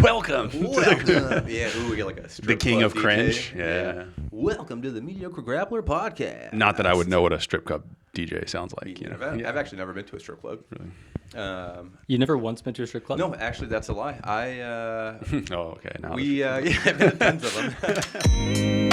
Welcome. Yeah, ooh, we get like a The king club of DJ. cringe. Yeah. Welcome to the Mediocre Grappler Podcast. Not that I would know what a strip club DJ sounds like. You know? I've actually never been to a strip club. Really? You never once been to a strip club? No, actually, that's a lie. Oh, okay. Now I've been to tons of them.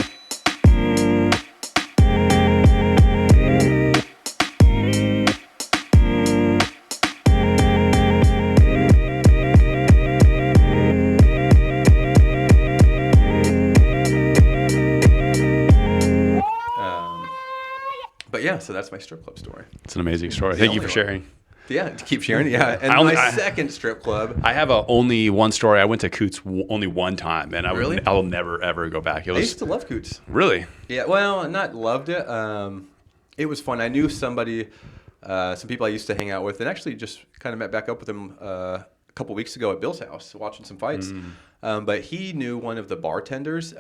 But yeah, so that's my strip club story. it's an amazing story. Thank you for sharing. Yeah, to keep sharing. Yeah, and second strip club. I have only one story. I went to Coots only one time, and Really? I will never ever go back. It I was used to love Coots. really. Yeah, well, not loved it. It was fun. I knew somebody, some people I used to hang out with, and actually just kind of met back up with him a couple weeks ago at Bill's house, watching some fights. But he knew one of the bartenders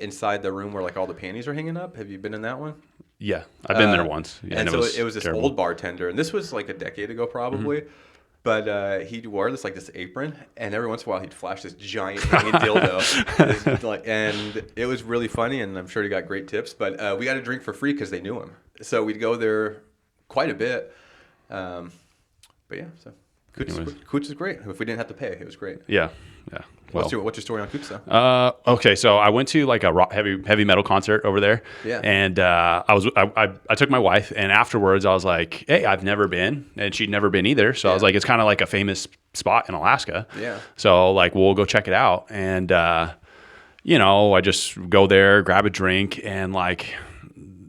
inside the room where like all the panties are hanging up. Have you been in that one? Yeah, I've been there once. Yeah, and so it was this terrible. old bartender, and this was like a decade ago probably. But he wore this apron, and every once in a while he'd flash this giant hanging dildo, and it was really funny. And I'm sure he got great tips. But we got a drink for free because they knew him, so we'd go there quite a bit. But yeah, so Coots is great. If we didn't have to pay, it was great. Yeah, yeah. Well, What's your story on Coots though? Okay, so I went to like a heavy metal concert over there. Yeah. And I took my wife, and afterwards I was like, hey, I've never been, and she'd never been either. So I was like, it's kind of like a famous spot in Alaska. Yeah. So like we'll go check it out, and I just go there, grab a drink, and like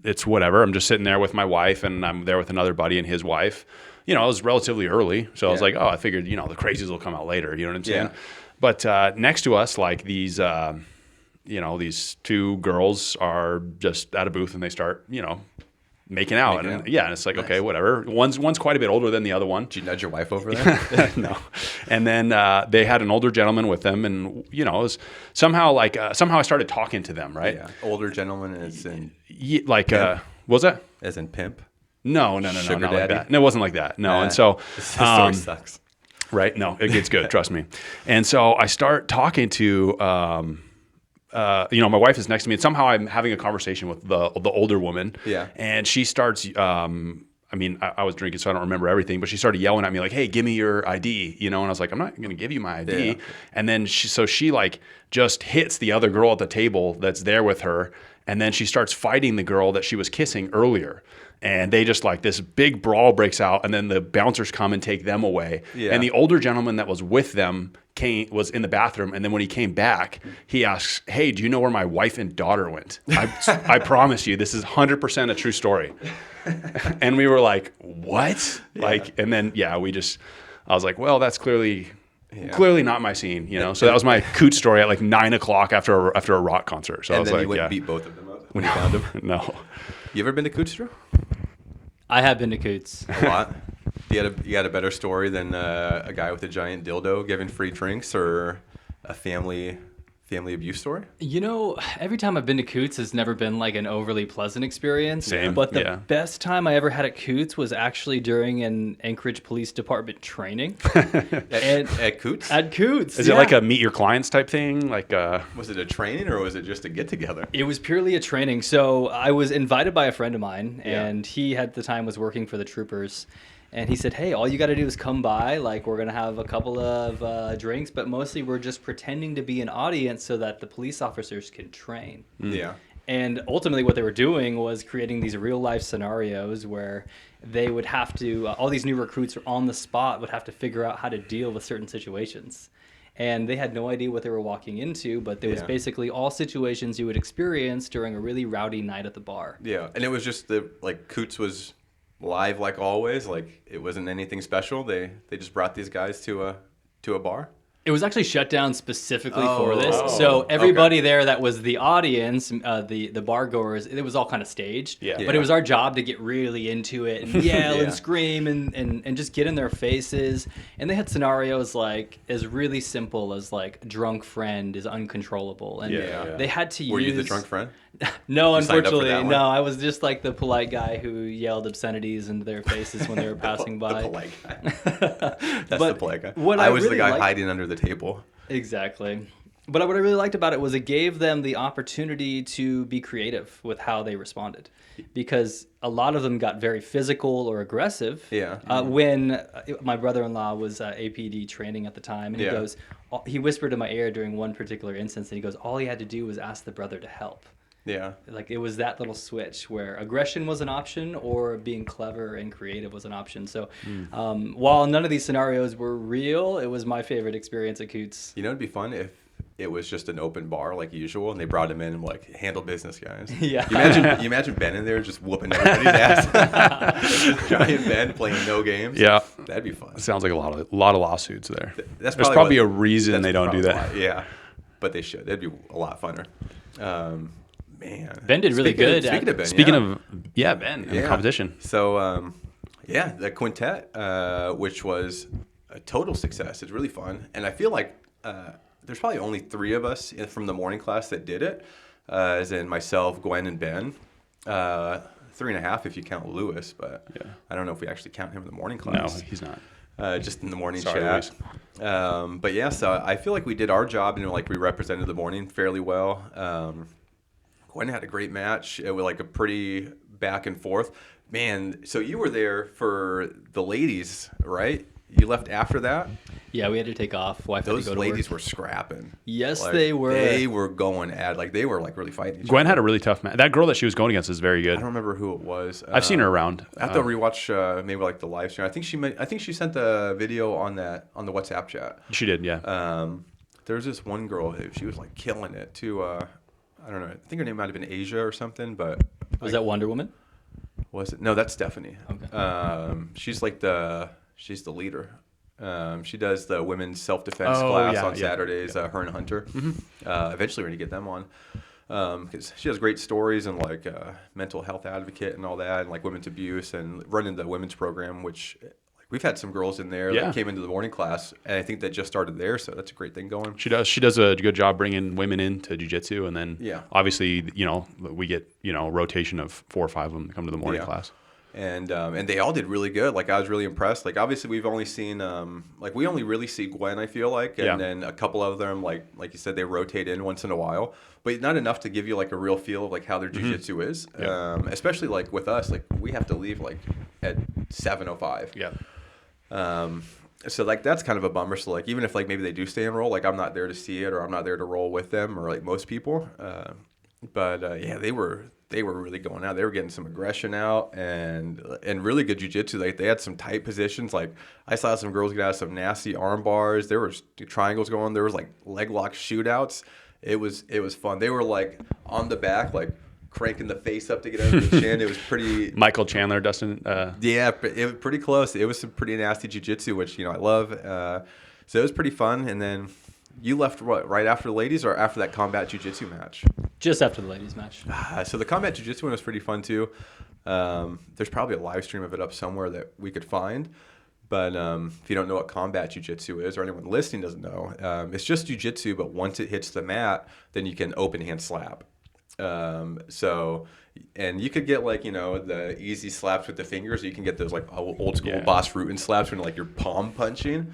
it's whatever. I'm just sitting there with my wife, and I'm there with another buddy and his wife. It was relatively early, so I was like, I figured the crazies will come out later. You know what I'm saying? Yeah. But next to us, like these, these two girls are just at a booth and they start, making out. And it's like, okay, whatever. One's quite a bit older than the other one. Did you nudge your wife over there? No. And then they had an older gentleman with them, and it was somehow I started talking to them, right? Yeah. Older gentleman as in what was that? as in pimp. No, Sugar not daddy? like that. No, it wasn't like that. No, and so This story sucks. right? No, it gets good. Trust me. And so I start talking to, my wife is next to me, and somehow I'm having a conversation with the older woman. Yeah. And she starts, I was drinking, so I don't remember everything, but she started yelling at me like, hey, give me your ID, and I was like, I'm not going to give you my ID. Yeah. And then she like just hits the other girl at the table that's there with her. And then she starts fighting the girl that she was kissing earlier. And they just like this big brawl breaks out, and then the bouncers come and take them away. Yeah. And the older gentleman that was with them was in the bathroom, and then when he came back, he asks, "Hey, do you know where my wife and daughter went?" I promise you, this is 100% a true story. And we were like, "What?" Yeah. And then I was like, "Well, that's clearly not my scene," So that was my coot story at like 9:00 after a rock concert. So And I was then like, you went and beat both of them up when you found them. No. You ever been to Coots, Drew? I have been to Coots. A lot. You had a better story than a guy with a giant dildo giving free drinks, or a family abuse story? Every time I've been to Coots has never been like an overly pleasant experience. Same, But the yeah. best time I ever had at Coots was actually during an Anchorage Police Department training. At Coots? At Coots. Is it like a meet your clients type thing? Like Was it a training, or was it just a get together? It was purely a training. So I was invited by a friend of mine, Yeah. and he at the time was working for the troopers. And he said, hey, all you got to do is come by. Like, we're going to have a couple of drinks, but mostly we're just pretending to be an audience so that the police officers can train. Yeah. And ultimately what they were doing was creating these real life scenarios where they would have to, all these new recruits on the spot would have to figure out how to deal with certain situations. And they had no idea what they were walking into, but there was basically all situations you would experience during a really rowdy night at the bar. Yeah. And it was just Coots was live like always. Like, it wasn't anything special. They just brought these guys to a bar. It was actually shut down specifically for this. Oh, So everybody there that was the audience, the bar goers, it was all kind of staged. Yeah. But it was our job to get really into it and yell Yeah. and scream and just get in their faces. And they had scenarios like as really simple as like drunk friend is uncontrollable. And Yeah. they had to use... Were you the drunk friend? No, You signed up for unfortunately, that one? no. I was just like the polite guy who yelled obscenities into their faces when they were passing by. The polite guy. That's the But polite guy. what I I was the really guy liked- hiding under the table. Exactly. But what I really liked about it was it gave them the opportunity to be creative with how they responded, because a lot of them got very physical or aggressive. Yeah. When my brother-in-law was APD training at the time, and Yeah. he whispered in my ear during one particular instance, and he goes, all he had to do was ask the brother to help. Yeah. Like, it was that little switch where aggression was an option or being clever and creative was an option. So while none of these scenarios were real, it was my favorite experience at Coots. You know, it'd be fun if it was just an open bar like usual, and they brought him in and like handle business, guys. Yeah. You imagine Ben in there just whooping everybody's ass. Giant Ben playing no games. Yeah. That'd be fun. Sounds like a lot of lawsuits there. That's There's probably what- a reason that's they don't do probably that. why. Yeah, but they should. That'd be a lot funner. Man, Ben did really good at- Speaking of Ben, Speaking yeah. of Ben and the competition. So the quintet, which was a total success. It's really fun, and I feel like there's probably only 3 of us from the morning class that did it, as in myself, Gwen, and Ben. 3.5 if you count Lewis, but Yeah. I don't know if we actually count him in the morning No, class. he's not. Just in the morning Sorry, chat. But yeah, so I feel like we did our job and like we represented the morning fairly well. Gwen had a great match. It was like a pretty back and forth. Man, so you were there for the ladies, right? You left after that? Yeah, we had to take off. Wife had Those to go to ladies work. were scrapping. Yes, Like, they were. They were going at, like, they were like really fighting each Gwen other. had a really tough match. That girl that she was going against is very I good. don't remember who it was. I've seen her around. I have to rewatch maybe like the live stream. I think she sent a video on the WhatsApp chat. She did, yeah. There was this one girl who she was like killing it too. I don't know. I think her name might have been Asia or something, but Was that Wonder Woman? was it? No, that's Stephanie. Okay. She's the leader. She does the women's self-defense Oh, class yeah, on yeah, Saturdays. Her and Hunter. Eventually, we're gonna get them on because she has great stories and like mental health advocate and all that, and like women's abuse and running the women's program, which like, we've had some girls in there Yeah. that came into the morning class, and I think that just started there, so that's a great thing going. She does a good job bringing women into jiu-jitsu, and then Yeah. obviously, we get, rotation of 4 or 5 of them to come to the morning Yeah. class. And they all did really good. Like I was really impressed. Like obviously we've only seen like we only really see Gwen, I feel like, and Yeah. then a couple of them like you said they rotate in once in a while, but not enough to give you like a real feel of like how their jiu-jitsu is. Yeah. Especially like with us, like we have to leave like at 7:05. Yeah. So like that's kind of a bummer. So like even if like maybe they do stay in roll, like I'm not there to see it or I'm not there to roll with them or like most people. But yeah, they were really going out. They were getting some aggression out and really good jiu-jitsu. Like they had some tight positions. Like I saw some girls get out of some nasty arm bars. There was triangles going. There was like leg lock shootouts. It was fun. They were like on the back, like cranking the face up to get under the chin. It was pretty. Michael Chandler, Dustin. Yeah, it was pretty close. It was some pretty nasty jiu-jitsu, which I love. So it was pretty fun. And then you left right after the ladies or after that combat jiu-jitsu match? Just after the ladies' match. So the combat jiu-jitsu one was pretty fun too. There's probably a live stream of it up somewhere that we could find. But if you don't know what combat jiu-jitsu is, or anyone listening doesn't know, it's just jiu-jitsu, but once it hits the mat, then you can open hand slap. And you could get like, the easy slaps with the fingers. You can get those like old school Boss Rutan slaps when like you're palm punching.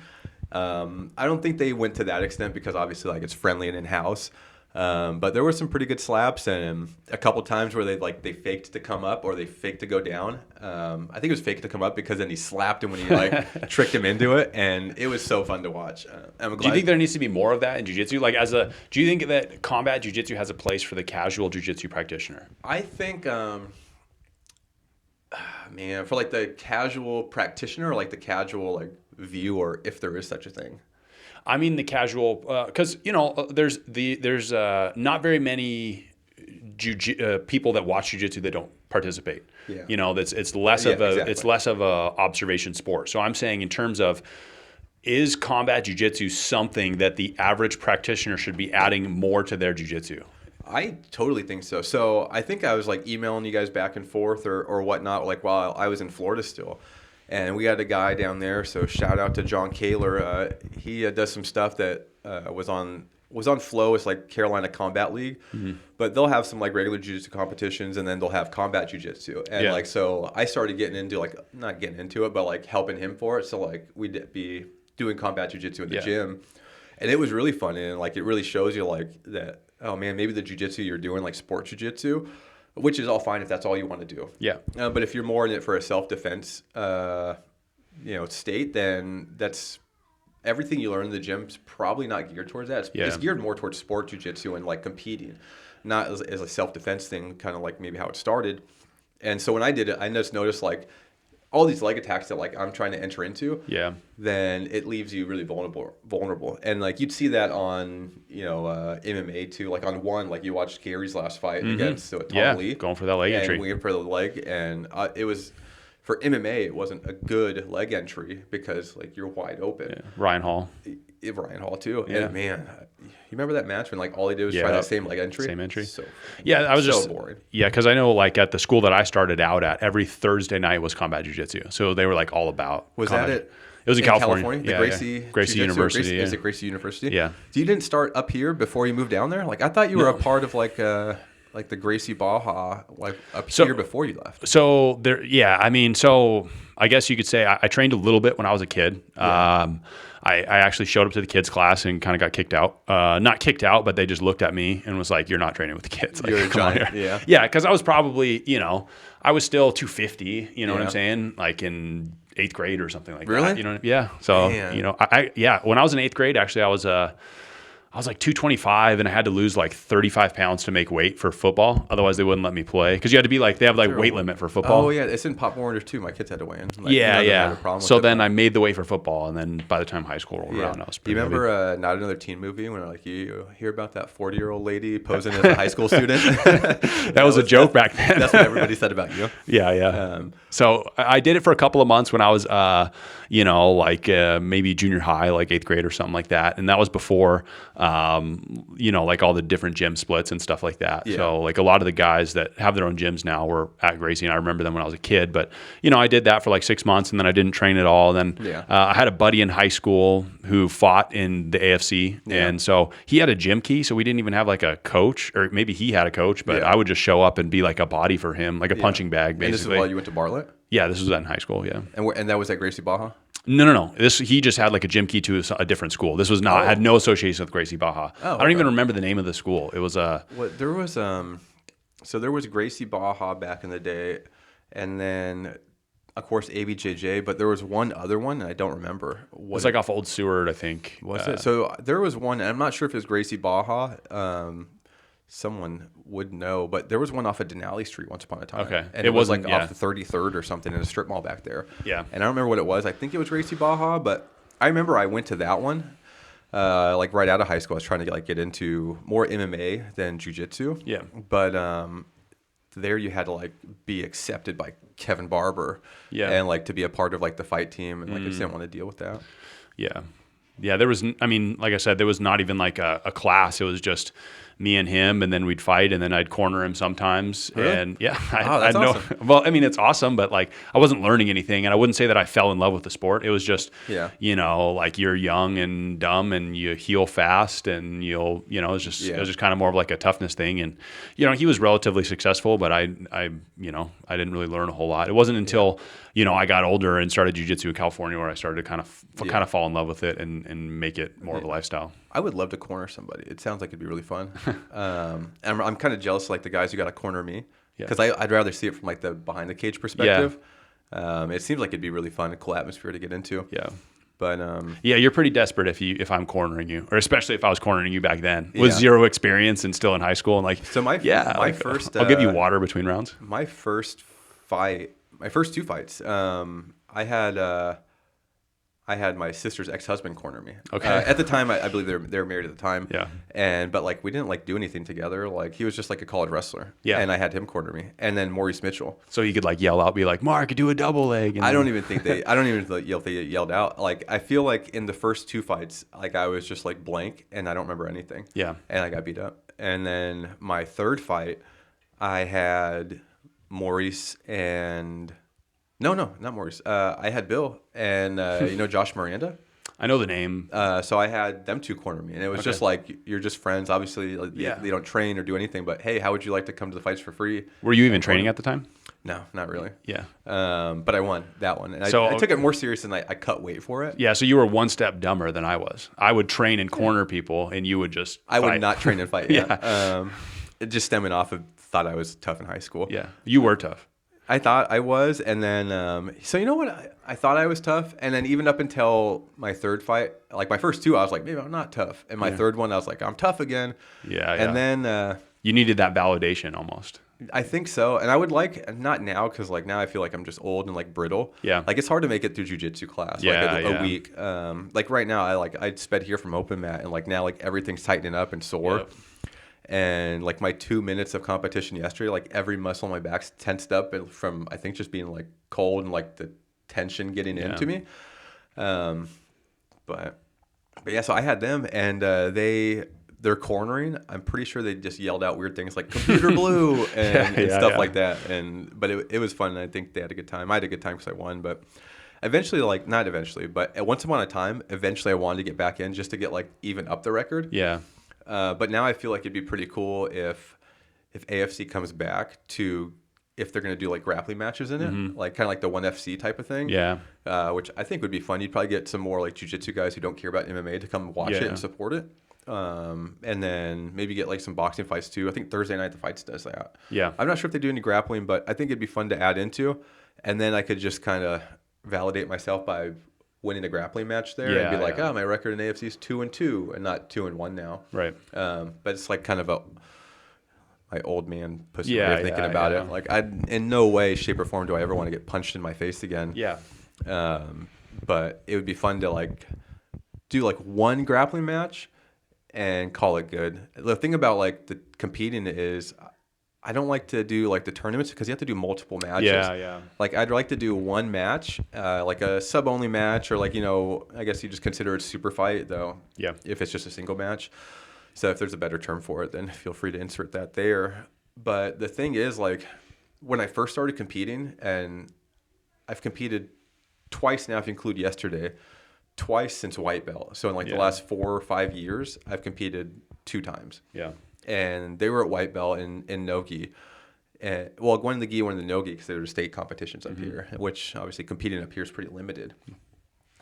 I don't think they went to that extent because obviously like it's friendly and in-house. But there were some pretty good slaps and a couple times where they faked to come up or they faked to go down. I think it was faked to come up because then he slapped him when he like tricked him into it, and it was so fun to watch. I'm glad. Do you think there needs to be more of that in jiu-jitsu? Like do you think that combat jiu-jitsu has a place for the casual jiu-jitsu practitioner? I think, man, for like the casual practitioner or like the casual like viewer, if there is such a thing. I mean the casual, because there's not very many people that watch jiu-jitsu that don't participate. Yeah. It's less of a exactly. it's less of a observation sport. So I'm saying in terms of, is combat jiu-jitsu something that the average practitioner should be adding more to their jiu-jitsu? I totally think so. So I think I was like emailing you guys back and forth or whatnot, like while I was in Florida still. And we had a guy down there, so shout out to John Kaler. He does some stuff that was on was on Flow. It's like Carolina Combat League, but they'll have some like regular jiu-jitsu competitions, and then they'll have combat jiu-jitsu. And Yeah. like, so I started getting into like, not getting into it, but like helping him for it. So like we'd be doing combat jiu-jitsu in the Yeah. gym, and it was really fun. And like, it really shows you like that, oh man, maybe the jiu-jitsu you're doing, like sport jiu-jitsu, which is all fine if that's all you want to do. Yeah. But if you're more in it for a self-defense, state, then that's everything you learn in the gym is probably not geared towards that. It's geared more towards sport jiu-jitsu and like competing, not as a self-defense thing, kind of like maybe how it started. And so when I did it, I just noticed like all these leg attacks that like I'm trying to enter into, then it leaves you really vulnerable. And like you'd see that on, MMA too, like on one, like you watched Gary's last fight against Tom Lee. Going for that leg entry. And waiting for the leg. And it was, for MMA, it wasn't a good leg entry because like you're wide open. Yeah. Ryan Hall too. Yeah. And man, you remember that match when like all he did was try that same leg entry? Same entry. So, I was so boring. Yeah, because I know like at the school that I started out at, every Thursday night was combat jiu-jitsu. So they were like all about that it? It was in California. The Gracie University. Is it Gracie University? Yeah. So you didn't start up here before you moved down there? Like I thought you were a part of like the Gracie Baja like up here before you left. So there, so I guess you could say I trained a little bit when I was a kid. Yeah. I actually showed up to the kids class and kind of got kicked out. Not kicked out, but they just looked at me and was like, "You're not training with the kids." Like, you're a giant. Yeah. Yeah, because I was probably, I was still 250. You know what I'm saying? Like in 8th grade or something like really? that. You know? Yeah. So when I was in 8th grade, actually, I was like 225 and I had to lose like 35 pounds to make weight for football. Otherwise they wouldn't let me play. Cause you had to be like, they have like weight limit for football. Oh yeah. It's in Pop Warner too. My kids had to weigh in. Like, yeah. So then I made the weight for football. And then by the time high school rolled around, I was pretty Do you remember Not Another Teen Movie when like you hear about that 40-year-old lady posing as a high school student? that was a joke back then. That's what everybody said about you. Yeah. So I did it for a couple of months when I was, maybe junior high, like 8th grade or something like that. And that was before, like all the different gym splits and stuff like that. Yeah. So like a lot of the guys that have their own gyms now were at Gracie, and I remember them when I was a kid. But, I did that for like 6 months and then I didn't train at all. And then I had a buddy in high school who fought in the AFC. Yeah. And so he had a gym key. So we didn't even have like a coach, or maybe he had a coach, but I would just show up and be like a body for him, like a punching bag, basically. And this is while you went to Bartlett? Yeah, this was in high school, yeah. And that was at Gracie Baja? No. He just had like a gym key to a different school. This was not had no association with Gracie Baja. I don't even remember the name of the school. It was there was so there was Gracie Baja back in the day, and then of course ABJJ, but there was one other one and I don't remember. It was like off Old Seward, I think. Was it? So there was one, and I'm not sure if it was Gracie Baja. Someone would know, but there was one off of Denali Street once upon a time. Okay. And it was like off the 33rd or something in a strip mall back there. Yeah. And I don't remember what it was. I think it was Gracie Baja, but I remember I went to that one like right out of high school. I was trying to get into more MMA than jiu-jitsu. Yeah. But there you had to like be accepted by Kevin Barber. Yeah. And like to be a part of like the fight team, and like I just didn't want to deal with that. Yeah. Yeah, there was, like I said, there was not even like a class. It was just me and him, and then we'd fight, and then I'd corner him sometimes. Really? And yeah, that's awesome. Well, it's awesome, but like I wasn't learning anything, and I wouldn't say that I fell in love with the sport. It was just, like you're young and dumb, and you heal fast, and it was just kind of more of like a toughness thing. And he was relatively successful, but I didn't really learn a whole lot. It wasn't until I got older and started jiu-jitsu in California where I started to kind of fall in love with it and make it more of a lifestyle. I would love to corner somebody. It sounds like it'd be really fun. And I'm kind of jealous of like the guys who got to corner me, because I'd rather see it from like the behind the cage perspective. Yeah. It seems like it'd be really fun, a cool atmosphere to get into. Yeah. But you're pretty desperate if I'm cornering you, or especially if I was cornering you back then with zero experience and still in high school, and like first I'll give you water between rounds. My first two fights, I had my sister's ex-husband corner me. Okay. At the time, I believe they were married at the time. Yeah. But like we didn't like do anything together. Like he was just like a college wrestler. Yeah. And I had him corner me, and then Maurice Mitchell. So he could like yell out, be like, "Mark, do a double leg." And I don't even think they yelled out. Like I feel like in the first two fights, like I was just like blank, and I don't remember anything. Yeah. And I got beat up. And then my third fight, I had Maurice and. No, not Maurice. I had Bill and Josh Miranda. I know the name. So I had them two corner me, and it was just like, you're just friends. Obviously, like, Yeah. they don't train or do anything, but hey, how would you like to come to the fights for free? Were you even training at the time? No, not really. Yeah. But I won that one. And So- I took it more serious than I cut weight for it. Yeah, so you were one step dumber than I was. I would train and corner people, and you would just I fight. would not train and fight. Yeah. It just stemming off of thought I was tough in high school. Yeah, you were tough. I thought I was, and then so you know what? I thought I was tough, and then even up until my third fight, like my first two, I was like, maybe I'm not tough, and my third one, I was like, I'm tough again. Yeah, And then you needed that validation almost. I think so, and I would like, not now, because like now I feel like I'm just old and like brittle. Yeah. Like it's hard to make it through jiu-jitsu class. Yeah, like a yeah. week. Like right now, I sped here from open mat, and like now like everything's tightening up and sore. Yep. And like my 2 minutes of competition yesterday, like every muscle in my back's tensed up and from I think just being like cold and like the tension getting into me. But yeah, so I had them, and they're cornering. I'm pretty sure they just yelled out weird things like "computer blue" and stuff like that. But it was fun. And I think they had a good time. I had a good time because I won. But eventually, like not eventually, but at once upon a time, eventually I wanted to get back in just to get like even up the record. Yeah. But now I feel like it'd be pretty cool if AFC comes back to if they're going to do like grappling matches in it, like kind of like the 1FC type of thing. Yeah. Which I think would be fun. You'd probably get some more like jiu-jitsu guys who don't care about MMA to come watch it and support it. And then maybe get like some boxing fights too. I think Thursday night the fights does that. Yeah. I'm not sure if they do any grappling, but I think it'd be fun to add into. And then I could just kind of validate myself by winning a grappling match there and be like, oh, my record in AFC is 2-2 and not 2-1 now. Right. But it's like kind of my old man pussy way of thinking about it. Like in no way, shape or form do I ever want to get punched in my face again. Yeah. But it would be fun to like do like one grappling match and call it good. The thing about like the competing is I don't like to do like the tournaments because you have to do multiple matches. Yeah. Like I'd like to do one match, like a sub only match, or like, you know, I guess you just consider it super fight though. Yeah. If it's just a single match. So if there's a better term for it, then feel free to insert that there. But the thing is, like, when I first started competing, and I've competed twice now if you include yesterday, twice since white belt. So in like the last 4 or 5 years, I've competed 2 times. Yeah. And they were at white belt in no-gi. And, well, one in the gi, one in the no-gi, because there were state competitions up here, which obviously competing up here is pretty limited.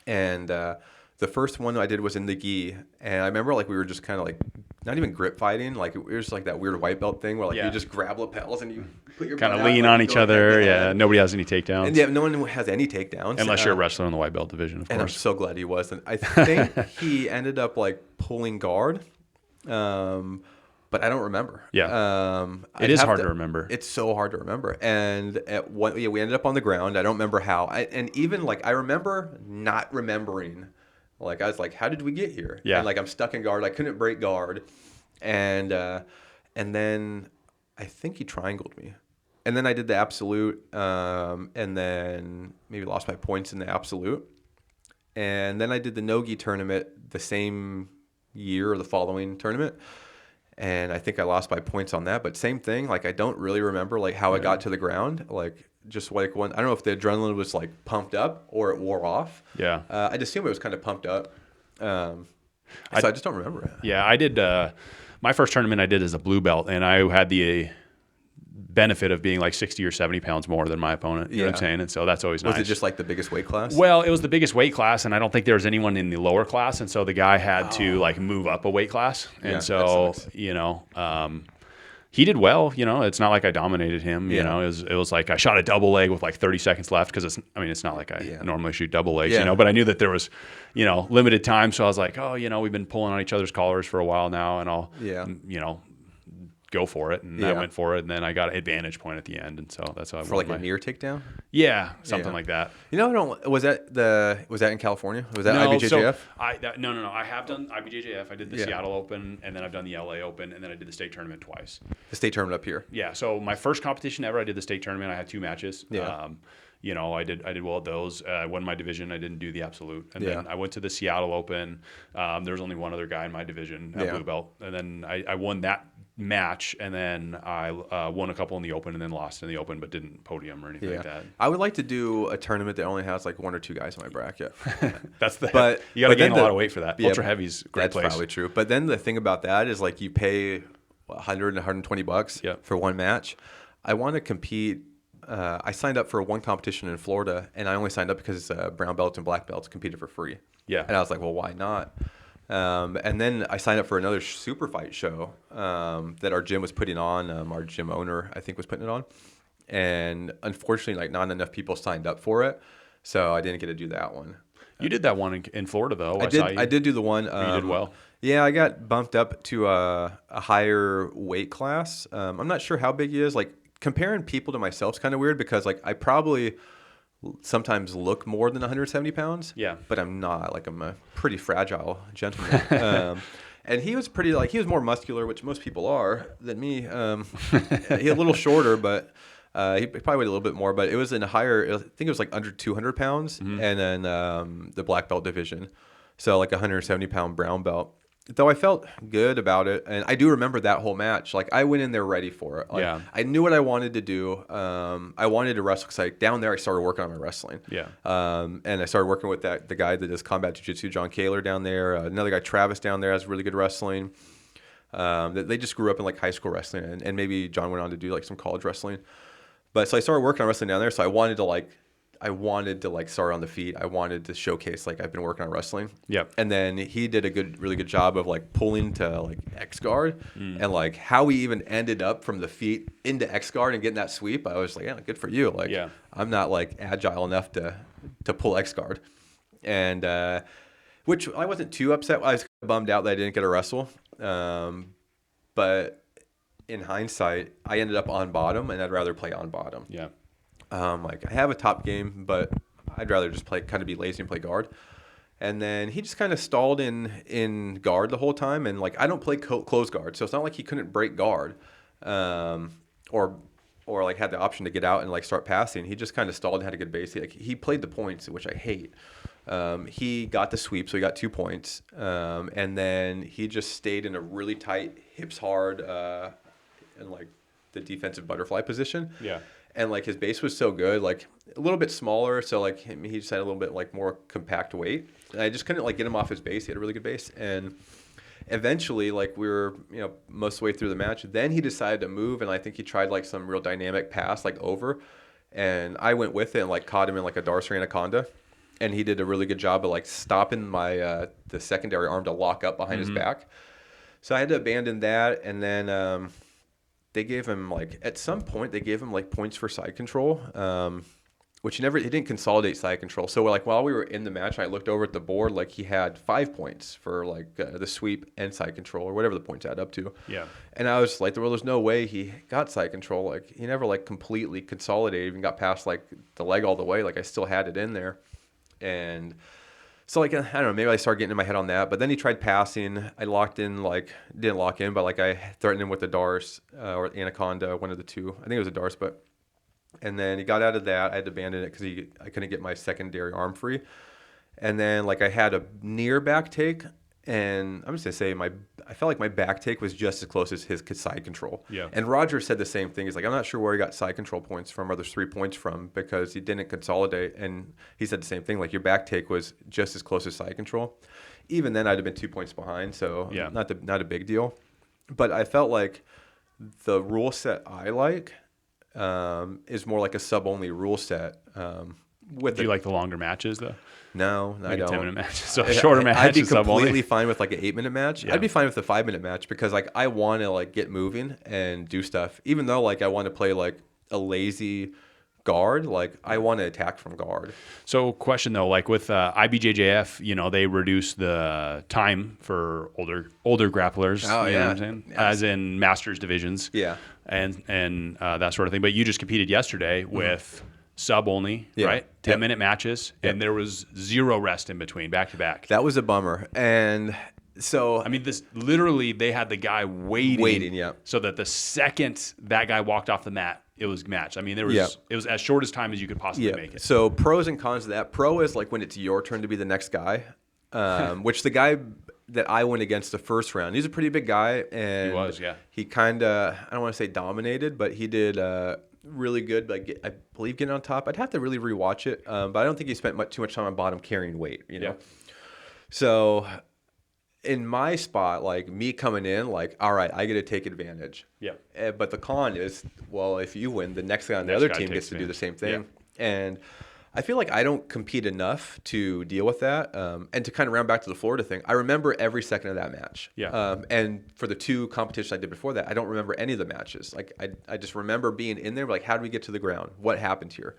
And the first one I did was in the gi, and I remember like we were just kind of like not even grip fighting, like it was like that weird white belt thing where like you just grab lapels and you put your kind of butt out, lean like, on each other. Yeah, nobody has any takedowns. And yeah, no one has any takedowns unless you're a wrestler in the white belt division, of and I'm course. so glad he wasn't. I think he ended up like pulling guard, but I don't remember. Yeah, it is hard to remember. It's so hard to remember. And we ended up on the ground. I don't remember how. And even like I remember not remembering. Like I was like, how did we get here? Yeah. And like I'm stuck in guard. I couldn't break guard, and then I think he triangled me, and then I did the absolute, and then maybe lost my points in the absolute, and then I did the no-gi tournament the same year or the following tournament. And I think I lost by points on that, but same thing. Like I don't really remember like how I got to the ground. Like just like one, I don't know if the adrenaline was like pumped up or it wore off. Yeah. I'd assume it was kind of pumped up. So I just don't remember it. Yeah, I did. My first tournament I did as a blue belt, and I had the benefit of being like 60 or 70 pounds more than my opponent. You know what I'm saying? And so that's always nice. Was it just like the biggest weight class? Well, it was the biggest weight class, and I don't think there was anyone in the lower class, and so the guy had to like move up a weight class, and so you know, he did well. You know, it's not like I dominated him. You know, it was like I shot a double leg with like 30 seconds left because it's not like I normally shoot double legs. You know, but I knew that there was, you know, limited time, so I was like, oh, you know, we've been pulling on each other's collars for a while now, and I'll, you know, go for it, and I went for it, and then I got an advantage point at the end, and so that's how I for like a near takedown. Yeah, something like that. You know, was that in California? Was that IBJJF? So no. I have done IBJJF. I did the Seattle Open, and then I've done the LA Open, and then I did the state tournament twice. The state tournament up here. Yeah. So my first competition ever, I did the state tournament. I had 2 matches. Yeah. You know, I did well at those. I won my division. I didn't do the absolute, and then I went to the Seattle Open. There was only one other guy in my division at blue belt, and then I won that match, and then I won a couple in the open and then lost in the open, but didn't podium or anything like that. I would like to do a tournament that only has like 1 or 2 guys in my bracket. But you got to gain a lot of weight for that. Yeah, Ultra heavy's great that's place. probably true. But then the thing about that is like you pay $100 and $120 for one match. I want to compete. I signed up for one competition in Florida, and I only signed up because brown belts and black belts competed for free. Yeah. And I was like, well, why not? And then I signed up for another super fight show that our gym was putting on. Our gym owner, I think, was putting it on. And unfortunately, like not enough people signed up for it. So I didn't get to do that one. You did that one in Florida, though. I did do the one. You did well. Yeah, I got bumped up to a higher weight class. I'm not sure how big he is. Like comparing people to myself is kind of weird because like I probably sometimes look more than 170 pounds. Yeah. But I'm not. Like I'm a pretty fragile gentleman. And he was he was more muscular, which most people are, than me. He a little shorter, but he probably weighed a little bit more. But it was in a higher, I think it was like under 200 pounds. And then the black belt division. So like 170 pound brown belt. Though I felt good about it, and I do remember that whole match. Like I went in there ready for it. Like, I knew what I wanted to do. I wanted to wrestle because down there I started working on my wrestling. Yeah. And I started working with the guy that does combat jiu-jitsu, John Kaler, down there. Another guy, Travis, down there has really good wrestling. They just grew up in like high school wrestling, and maybe John went on to do like some college wrestling. But so I started working on wrestling down there. So I wanted to start on the feet. I wanted to showcase like I've been working on wrestling. Yep. And then he did really good job of like pulling to like X guard and like how we even ended up from the feet into X guard and getting that sweep. I was like, yeah, good for you. Like I'm not like agile enough to pull X guard. And which I wasn't too upset. I was bummed out that I didn't get a wrestle. But in hindsight, I ended up on bottom, and I'd rather play on bottom. Yeah. Like I have a top game, but I'd rather just be lazy and play guard. And then he just kind of stalled in guard the whole time. And like, I don't play close guard. So it's not like he couldn't break guard, or like had the option to get out and like start passing. He just kind of stalled and had a good base. Like he played the points, which I hate. He got the sweep, so he got 2 points. And then he just stayed in a really tight hips hard, and like the defensive butterfly position. Yeah. And like his base was so good, like a little bit smaller. So like he just had a little bit like more compact weight. And I just couldn't like get him off his base. He had a really good base. And eventually, like we were, most of the way through the match, then he decided to move. And I think he tried like some real dynamic pass, like over. And I went with it and like caught him in like a Darcy Anaconda. And he did a really good job of like stopping my, the secondary arm to lock up behind his back. So I had to abandon that. And then, they gave him at some point they gave him points for side control, which he didn't consolidate side control. So while we were in the match, I looked over at the board, he had 5 points for the sweep and side control or whatever the points add up to. Yeah. And I was like, well, there's no way he got side control. He never completely consolidated, even got past the leg all the way. I still had it in there. And so I don't know, maybe I started getting in my head on that. But then he tried passing. I locked in, didn't lock in, but I threatened him with the Darce or Anaconda, one of the two. I think it was a Darce, and then he got out of that. I had to abandon it because I couldn't get my secondary arm free. And then I had a near back take, and I'm just gonna say I felt like my back take was just as close as his side control. Yeah. And Roger said the same thing. He's like, I'm not sure where he got side control points from or there's 3 points from because he didn't consolidate. And he said the same thing. Your back take was just as close as side control. Even then, I'd have been 2 points behind. So not a big deal. But I felt like the rule set I is more like a sub only rule set. Do you like the longer matches though? No, I don't. 10-minute matches, so shorter matches. I'd be completely fine with an 8-minute match. Yeah. I'd be fine with a 5-minute match because I want to get moving and do stuff. Even though I want to play a lazy guard, I want to attack from guard. So question though, with IBJJF, they reduce the time for older grapplers. Oh, you know what I'm saying? Yes. As in masters divisions. Yeah. And that sort of thing. But you just competed yesterday with sub only, right? 10-minute matches, and there was 0 rest in between, back to back. That was a bummer. And so this literally they had the guy waiting, so that the second that guy walked off the mat, it was match. It was as short as time as you could possibly make it. So pros and cons of that. Pro is when it's your turn to be the next guy, which the guy that I went against the first round. He's a pretty big guy, and He was, yeah. he kind of, I don't want to say dominated, but he did really good. Like I believe getting on top. I'd have to really rewatch it, but I don't think he spent too much time on bottom carrying weight. You know, so in my spot, like me coming in, like all right, I get to take advantage. Yeah. But the con is, well, if you win, the next guy on the Next other guy team takes gets to do the same thing, Yeah. and I feel like I don't compete enough to deal with that. And to kind of round back to the Florida thing, I remember every second of that match. Yeah. And for the 2 competitions I did before that, I don't remember any of the matches. Like I just remember being in there, like, how did we get to the ground? What happened here?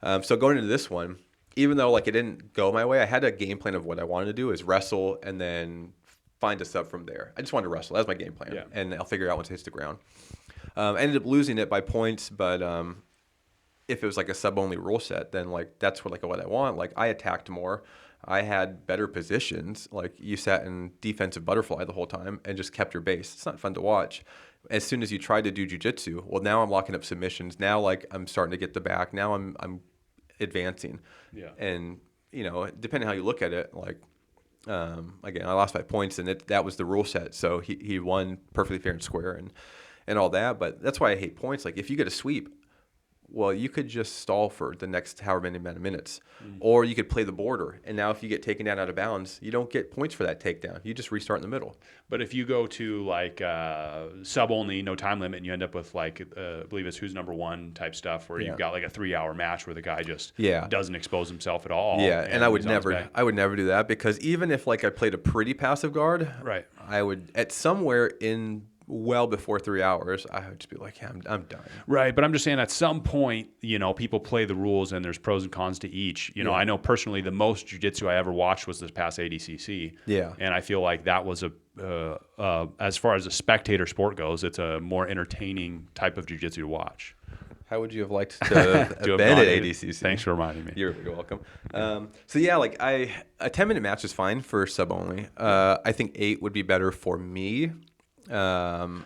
So going into this one, even though like it didn't go my way, I had a game plan of what I wanted to do is wrestle and then find a sub from there. I just wanted to wrestle. That was my game plan. Yeah. And I'll figure it out once it hits the ground. I ended up losing it by points, but if it was like a sub-only rule set, then like that's what I want. Like I attacked more. I had better positions. Like you sat in defensive butterfly the whole time and just kept your base. It's not fun to watch. As soon as you tried to do jiu-jitsu, well, now I'm locking up submissions. Now like I'm starting to get the back. Now I'm advancing. Yeah. And you know, depending on how you look at it, like again, I lost by points, and that was the rule set. So he won perfectly fair and square and all that. But that's why I hate points. Like if you get a sweep, well, you could just stall for the next however many amount of minutes, or you could play the border. And now if you get taken down out of bounds, you don't get points for that takedown. You just restart in the middle. But if you go to like sub only, no time limit, and you end up with like I believe it's who's number one type stuff, where you've got like a 3-hour match where the guy just doesn't expose himself at all. Yeah, and I would he's on his never, back. I would never do that, because even if like I played a pretty passive guard, Right. I would at somewhere in well before 3 hours, I would just be like, yeah, I'm done. Right, but I'm just saying at some point, you know, people play the rules and there's pros and cons to each. You know, I know personally the most jiu-jitsu I ever watched was this past ADCC. Yeah. And I feel like that was as far as a spectator sport goes, it's a more entertaining type of jiu-jitsu to watch. Have would you have liked to have To have been gone at in. ADCC? Thanks for reminding me. You're welcome. So yeah, like a 10-minute match is fine for sub only. I think 8 would be better for me. No,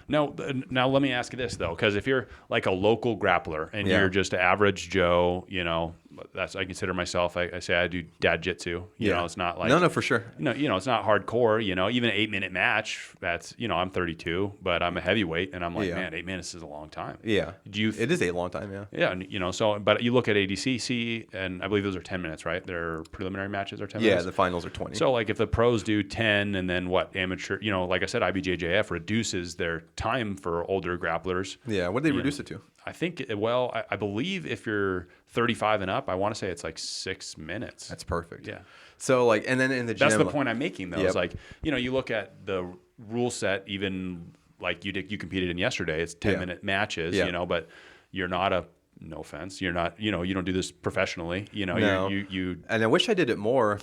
now let me ask you this though, because if you're like a local grappler and you're just average Joe, you know, that's I consider myself. I say I do dad jitsu. You know, it's not like no, for sure. No, you know, it's not hardcore. You know, even an 8-minute match. That's I'm 32, but I'm a heavyweight, and I'm like, man, 8 minutes is a long time. Yeah, it is a long time. Yeah. Yeah, and, you know, so but you look at ADCC, and I believe those are 10 minutes, right? Their preliminary matches are 10 minutes. Yeah, the finals are 20. So like if the pros do 10, and then what amateur, you know, like I said, IBJJF reduces their time for older grapplers. Yeah, what did they reduce it to? I think, well, I believe if you're 35 and up, I want to say it's like 6 minutes. That's perfect. Yeah. So like, and then in the gym, That's the point I'm making though. Is like, you know, you look at the rule set, even like you competed in yesterday. It's 10-minute matches, you know, but you're not no offense, you're not, you know, you don't do this professionally. You know, No. you. And I wish I did it more.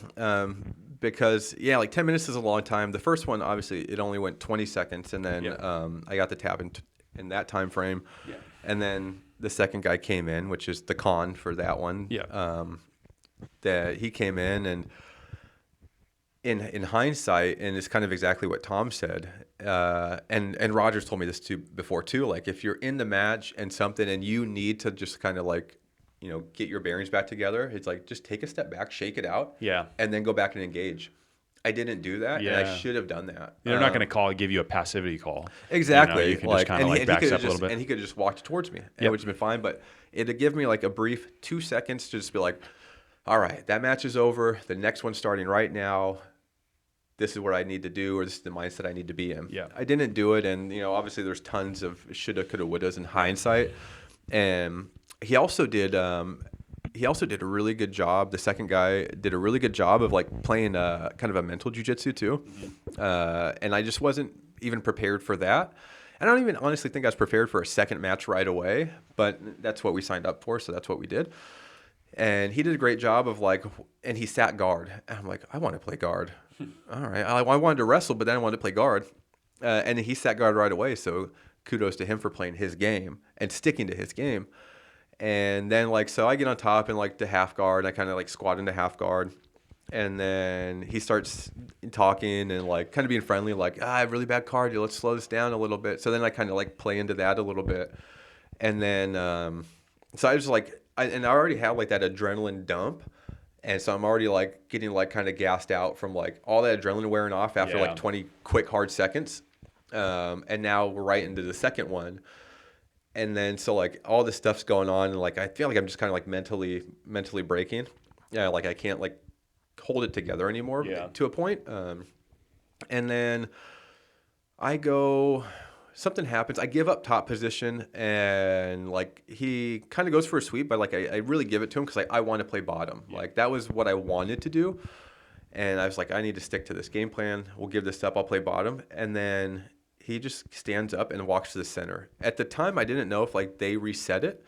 Because like 10 minutes is a long time. The first one, obviously, it only went 20 seconds, and then I got the tap in that time frame. Yeah. And then the second guy came in, which is the con for that one. Yeah. That he came in, and in hindsight, and it's kind of exactly what Tom said. And Rogers told me this before too. Like if you're in the match and something, and you need to just kind of like, you know, get your bearings back together. It's like, just take a step back, shake it out, and then go back and engage. I didn't do that, and I should have done that. They're not going to give you a passivity call. Exactly. You know, you can just kind of like back up a little bit. And he could have just walked towards me, and it would have been fine. But it'd give me like a brief 2 seconds to just be like, all right, that match is over. The next one's starting right now. This is what I need to do, or this is the mindset I need to be in. Yeah. I didn't do it, and you know, obviously there's tons of shoulda, coulda, wouldas in hindsight, and he also did a really good job. The second guy did a really good job of like playing kind of a mental jiu-jitsu too. And I just wasn't even prepared for that. I don't even honestly think I was prepared for a second match right away, but that's what we signed up for, so that's what we did. And he did a great job of like, and he sat guard. And I'm like, I want to play guard. All right. I wanted to wrestle, but then I wanted to play guard. And he sat guard right away, so kudos to him for playing his game and sticking to his game. And then like, so I get on top and like the half guard, and I kind of like squat into half guard. And then he starts talking and like kind of being friendly, like, I have really bad cardio. Let's slow this down a little bit. So then I kind of like play into that a little bit. And then, so I was like, I already had like that adrenaline dump. And so I'm already like getting like kind of gassed out from like all that adrenaline wearing off after Yeah. like 20 quick hard seconds. And now we're right into the second one. And then so like all this stuff's going on and like I feel like I'm just kind of like mentally breaking. Yeah, like I can't like hold it together anymore Yeah. to a point. And then I go, something happens. I give up top position, and like he kind of goes for a sweep, but like I really give it to him because I want to play bottom. Yeah. Like that was what I wanted to do, and I was like, I need to stick to this game plan. We'll give this up. I'll play bottom, and then he just stands up and walks to the center. At the time, I didn't know if like they reset it,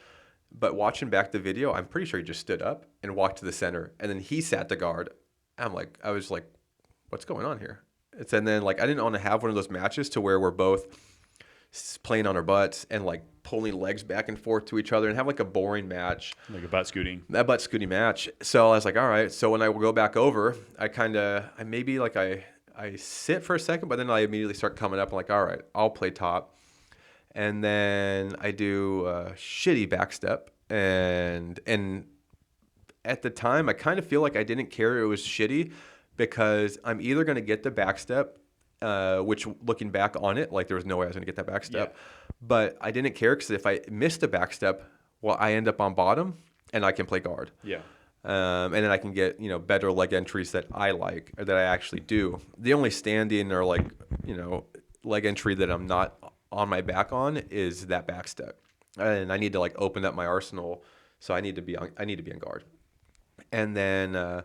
but watching back the video, I'm pretty sure he just stood up and walked to the center, and then he sat the guard. I was like, what's going on here? And then like I didn't want to have one of those matches to where we're both playing on our butts and like pulling legs back and forth to each other and have like a boring match, Like a butt scooting. that butt scooting match. So I was like, all right. So when I go back over, I sit for a second, but then I immediately start coming up. I'm like, all right, I'll play top. And then I do a shitty back step. And at the time, I kind of feel like I didn't care it was shitty because I'm either going to get the back step, which looking back on it, like there was no way I was going to get that back step. Yeah. But I didn't care because if I missed a back step, well, I end up on bottom and I can play guard. Yeah. And then I can get, better leg entries that I like or that I actually do. The only standing or like, leg entry that I'm not on my back on is that back step. And I need to like open up my arsenal. So I need to be on guard. And then I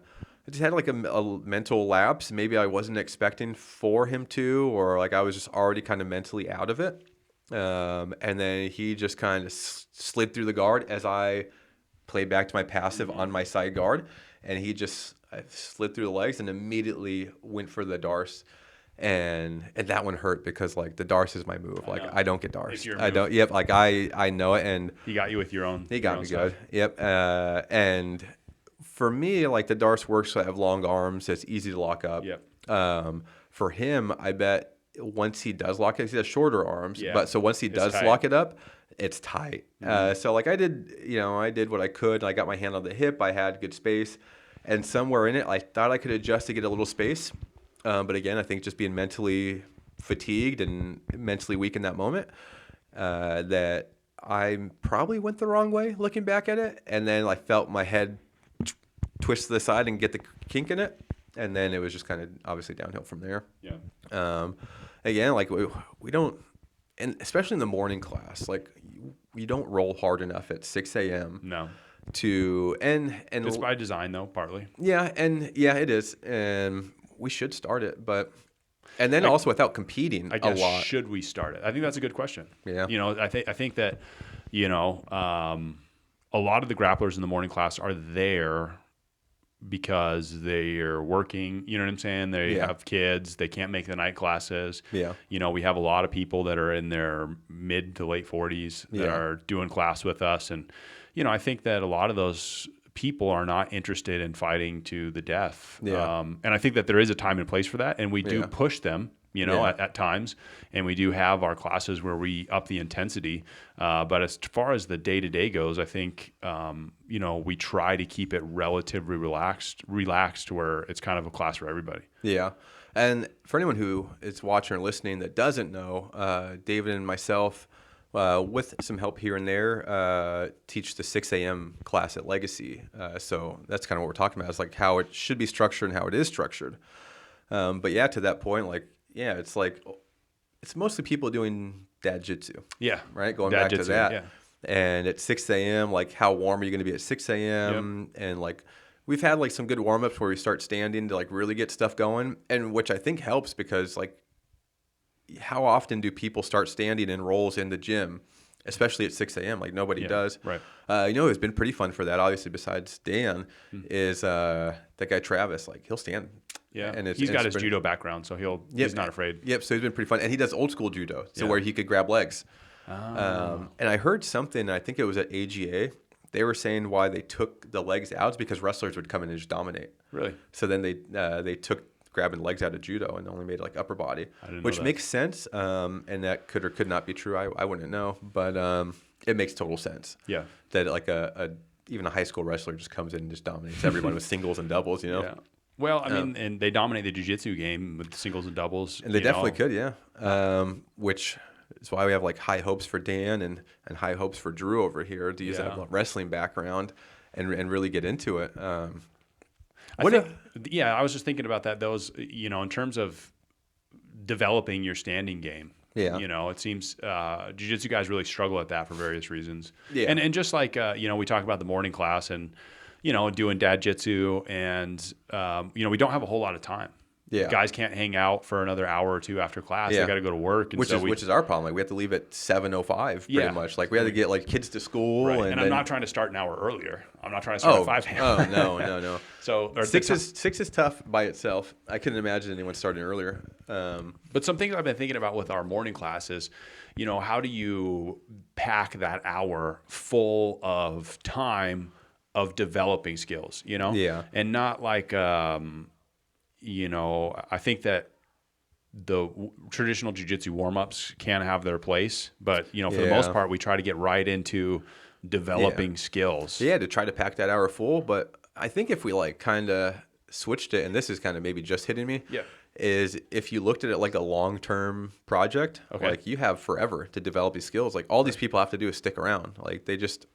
just had like a mental lapse. Maybe I wasn't expecting for him to, or like I was just already kind of mentally out of it. And then he just kind of slid through the guard as I played back to my passive on my side guard. And I slid through the legs and immediately went for the Darce. And that one hurt because like the Darce is my move. Like I don't get Darce. It's your I move. don't. Yep. Like I know it. And He got you with your own. he got me good. Yep. And for me, like the Darce works, so I have long arms. It's easy to lock up. Yep. For him, I bet once he does lock it, he has shorter arms. Yeah. But so once he does tight. lock it up, it's tight. So like I did what I could. I got my hand on the hip. I had good space, and somewhere in it, I thought I could adjust to get a little space. But again, I think just being mentally fatigued and mentally weak in that moment, that I probably went the wrong way looking back at it. And then I felt my head twist to the side and get the kink in it. And then it was just kind of obviously downhill from there. Yeah. Again, like we don't, and especially in the morning class, like you don't roll hard enough at 6 a.m. No. and It's by design though, partly. yeah, it is. And we should start it, and then also without competing I guess, a lot. should we start it? I think that's a good question. Yeah. I think that, a lot of the grapplers in the morning class are there because they are working, you know what I'm saying? They have kids, they can't make the night classes. Yeah. We have a lot of people that are in their mid to late 40s that are doing class with us. And, I think that a lot of those people are not interested in fighting to the death. Yeah. And I think that there is a time and place for that. And we do push them, at times. And we do have our classes where we up the intensity. But as far as the day-to-day goes, I think, we try to keep it relatively relaxed where it's kind of a class for everybody. Yeah. And for anyone who is watching or listening that doesn't know, David and myself, with some help here and there, teach the 6 a.m. class at Legacy. So that's kind of what we're talking about. It's like how it should be structured and how it is structured. But yeah, to that point, it's like it's mostly people doing dad jitsu. Yeah. Right? Going Dad back jitsu, to that. yeah. And at 6 a.m., like how warm are you going to be at 6 a.m.? Yep. And like we've had like some good warm-ups where we start standing to like really get stuff going, and which I think helps because like how often do people start standing in rolls in the gym, especially at 6 a.m.? Like nobody does. Right. It's been pretty fun for that, obviously, besides Dan, is that guy Travis. Like he'll stand. Yeah. And he's got his judo background, so he's not afraid. Yep. So he's been pretty fun. And he does old school judo, so Yeah. where he could grab legs. Oh. And I heard something, I think it was at AGA, they were saying why they took the legs out is because wrestlers would come in and just dominate. Really? So then they took grabbing legs out of judo and only made like upper body, which that. makes sense. And that could or could not be true. I wouldn't know, but it makes total sense. Yeah. That like a even a high school wrestler just comes in and just dominates everyone with singles and doubles, you know? Yeah. Well, I mean, and they dominate the jiu-jitsu game with singles and doubles. And they definitely could, yeah. Which is why we have like high hopes for Dan and high hopes for Drew over here to use that wrestling background and really get into it. I was just thinking about that. Those, in terms of developing your standing game. Yeah. It seems jiu-jitsu guys really struggle at that for various reasons. Yeah. And just like, we talk about the morning class and, doing dad jitsu and, we don't have a whole lot of time. Yeah. Guys can't hang out for another hour or two after class. Yeah. They got to go to work. And which is our problem. Like we have to leave at 7:05 pretty much. Like we had to get like kids to school. Right. And I'm not trying to start an hour earlier. I'm not trying to start at 5 a.m. Oh, no. So six is tough by itself. I couldn't imagine anyone starting earlier. But some things I've been thinking about with our morning classes, how do you pack that hour full of time of developing skills, Yeah. And not like, I think that the traditional jiu-jitsu warm-ups can have their place, but, for the most part, we try to get right into developing skills. Yeah, to try to pack that hour full. But I think if we like kind of switched it, and this is kind of maybe just hitting me, is if you looked at it like a long-term project, like you have forever to develop these skills. Like all these people have to do is stick around. Like they just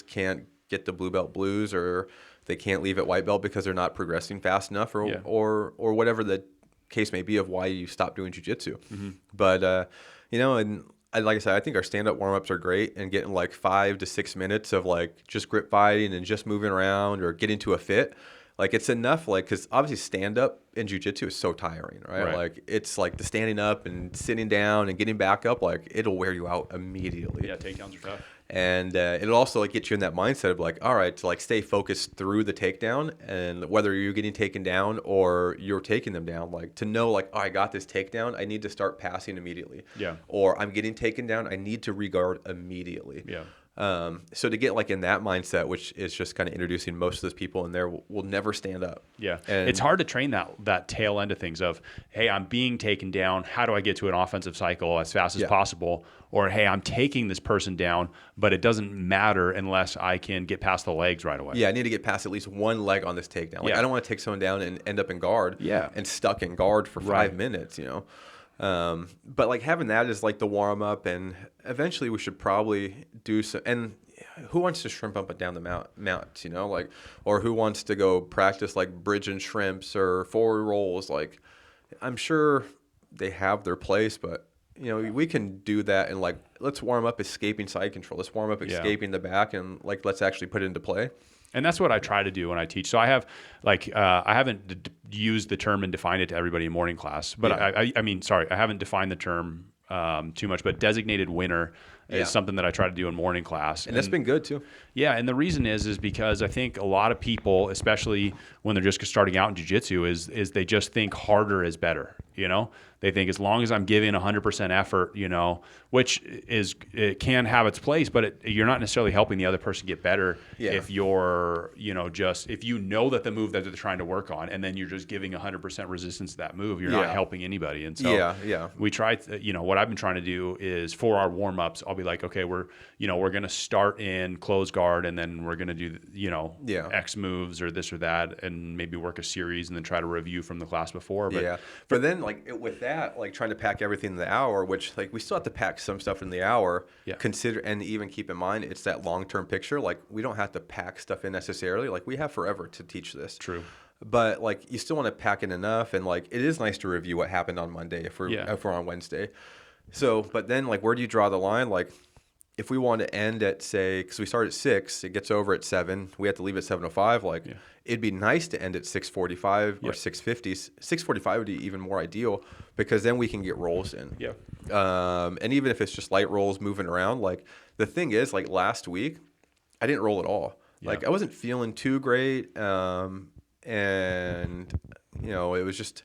can't get the blue belt blues, or they can't leave at white belt because they're not progressing fast enough, or whatever the case may be of why you stop doing jiu-jitsu. Mm-hmm. But and like I said, I think our stand-up warm-ups are great, and getting like 5 to 6 minutes of like just grip fighting and just moving around or getting to a fit. Like it's enough, like, because obviously stand-up in jiu-jitsu is so tiring, right? Like it's like the standing up and sitting down and getting back up, like it'll wear you out immediately. Yeah, takedowns are tough. And it'll also like get you in that mindset of like, all right, to like stay focused through the takedown, and whether you're getting taken down or you're taking them down, like to know like, oh, I got this takedown, I need to start passing immediately. Yeah. Or I'm getting taken down, I need to regard immediately. Yeah. So to get like in that mindset, which is just kind of introducing most of those people in there, will never stand up. Yeah. And it's hard to train that tail end of things of, hey, I'm being taken down. How do I get to an offensive cycle as fast as possible? Or, hey, I'm taking this person down, but it doesn't matter unless I can get past the legs right away. Yeah, I need to get past at least one leg on this takedown. Like I don't want to take someone down and end up in guard and stuck in guard for 5 minutes, But like having that as like the warm up, and eventually we should probably do some. And who wants to shrimp up and down the mounts, like, or who wants to go practice like bridge and shrimps or forward rolls? Like, I'm sure they have their place, but we can do that and like let's warm up escaping side control. Let's warm up escaping the back, and like let's actually put it into play. And that's what I try to do when I teach. So I have I haven't used the term and defined it to everybody in morning class, but I haven't defined the term too much, but designated winner is something that I try to do in morning class. And that's been good too. Yeah. And the reason is because I think a lot of people, especially when they're just starting out in jiu-jitsu, is they just think harder is better. They think as long as I'm giving 100% effort, which it can have its place, but you're not necessarily helping the other person get better if you're, if you know that the move that they're trying to work on, and then you're just giving 100% resistance to that move, you're not helping anybody. And so we try, what I've been trying to do is for our warm-ups, I'll be like, okay, we're going to start in close guard, and then we're going to do, X moves or this or that, and maybe work a series and then try to review from the class before. But then like with that, like trying to pack everything in the hour, which like we still have to pack some stuff in the hour, consider, and even keep in mind, it's that long-term picture. Like we don't have to pack stuff in necessarily. Like we have forever to teach this. True. But like you still want to pack in enough, and like it is nice to review what happened on Monday if we're on Wednesday. So, but then like where do you draw the line? Like if we want to end at, say, because we start at 6, it gets over at 7, we have to leave at 7:05. Like it'd be nice to end at 6:45 or 6:50. 6:45 would be even more ideal, because then we can get rolls in. Yeah. And even if it's just light rolls moving around, like the thing is, like last week, I didn't roll at all. Like I wasn't feeling too great, and it was just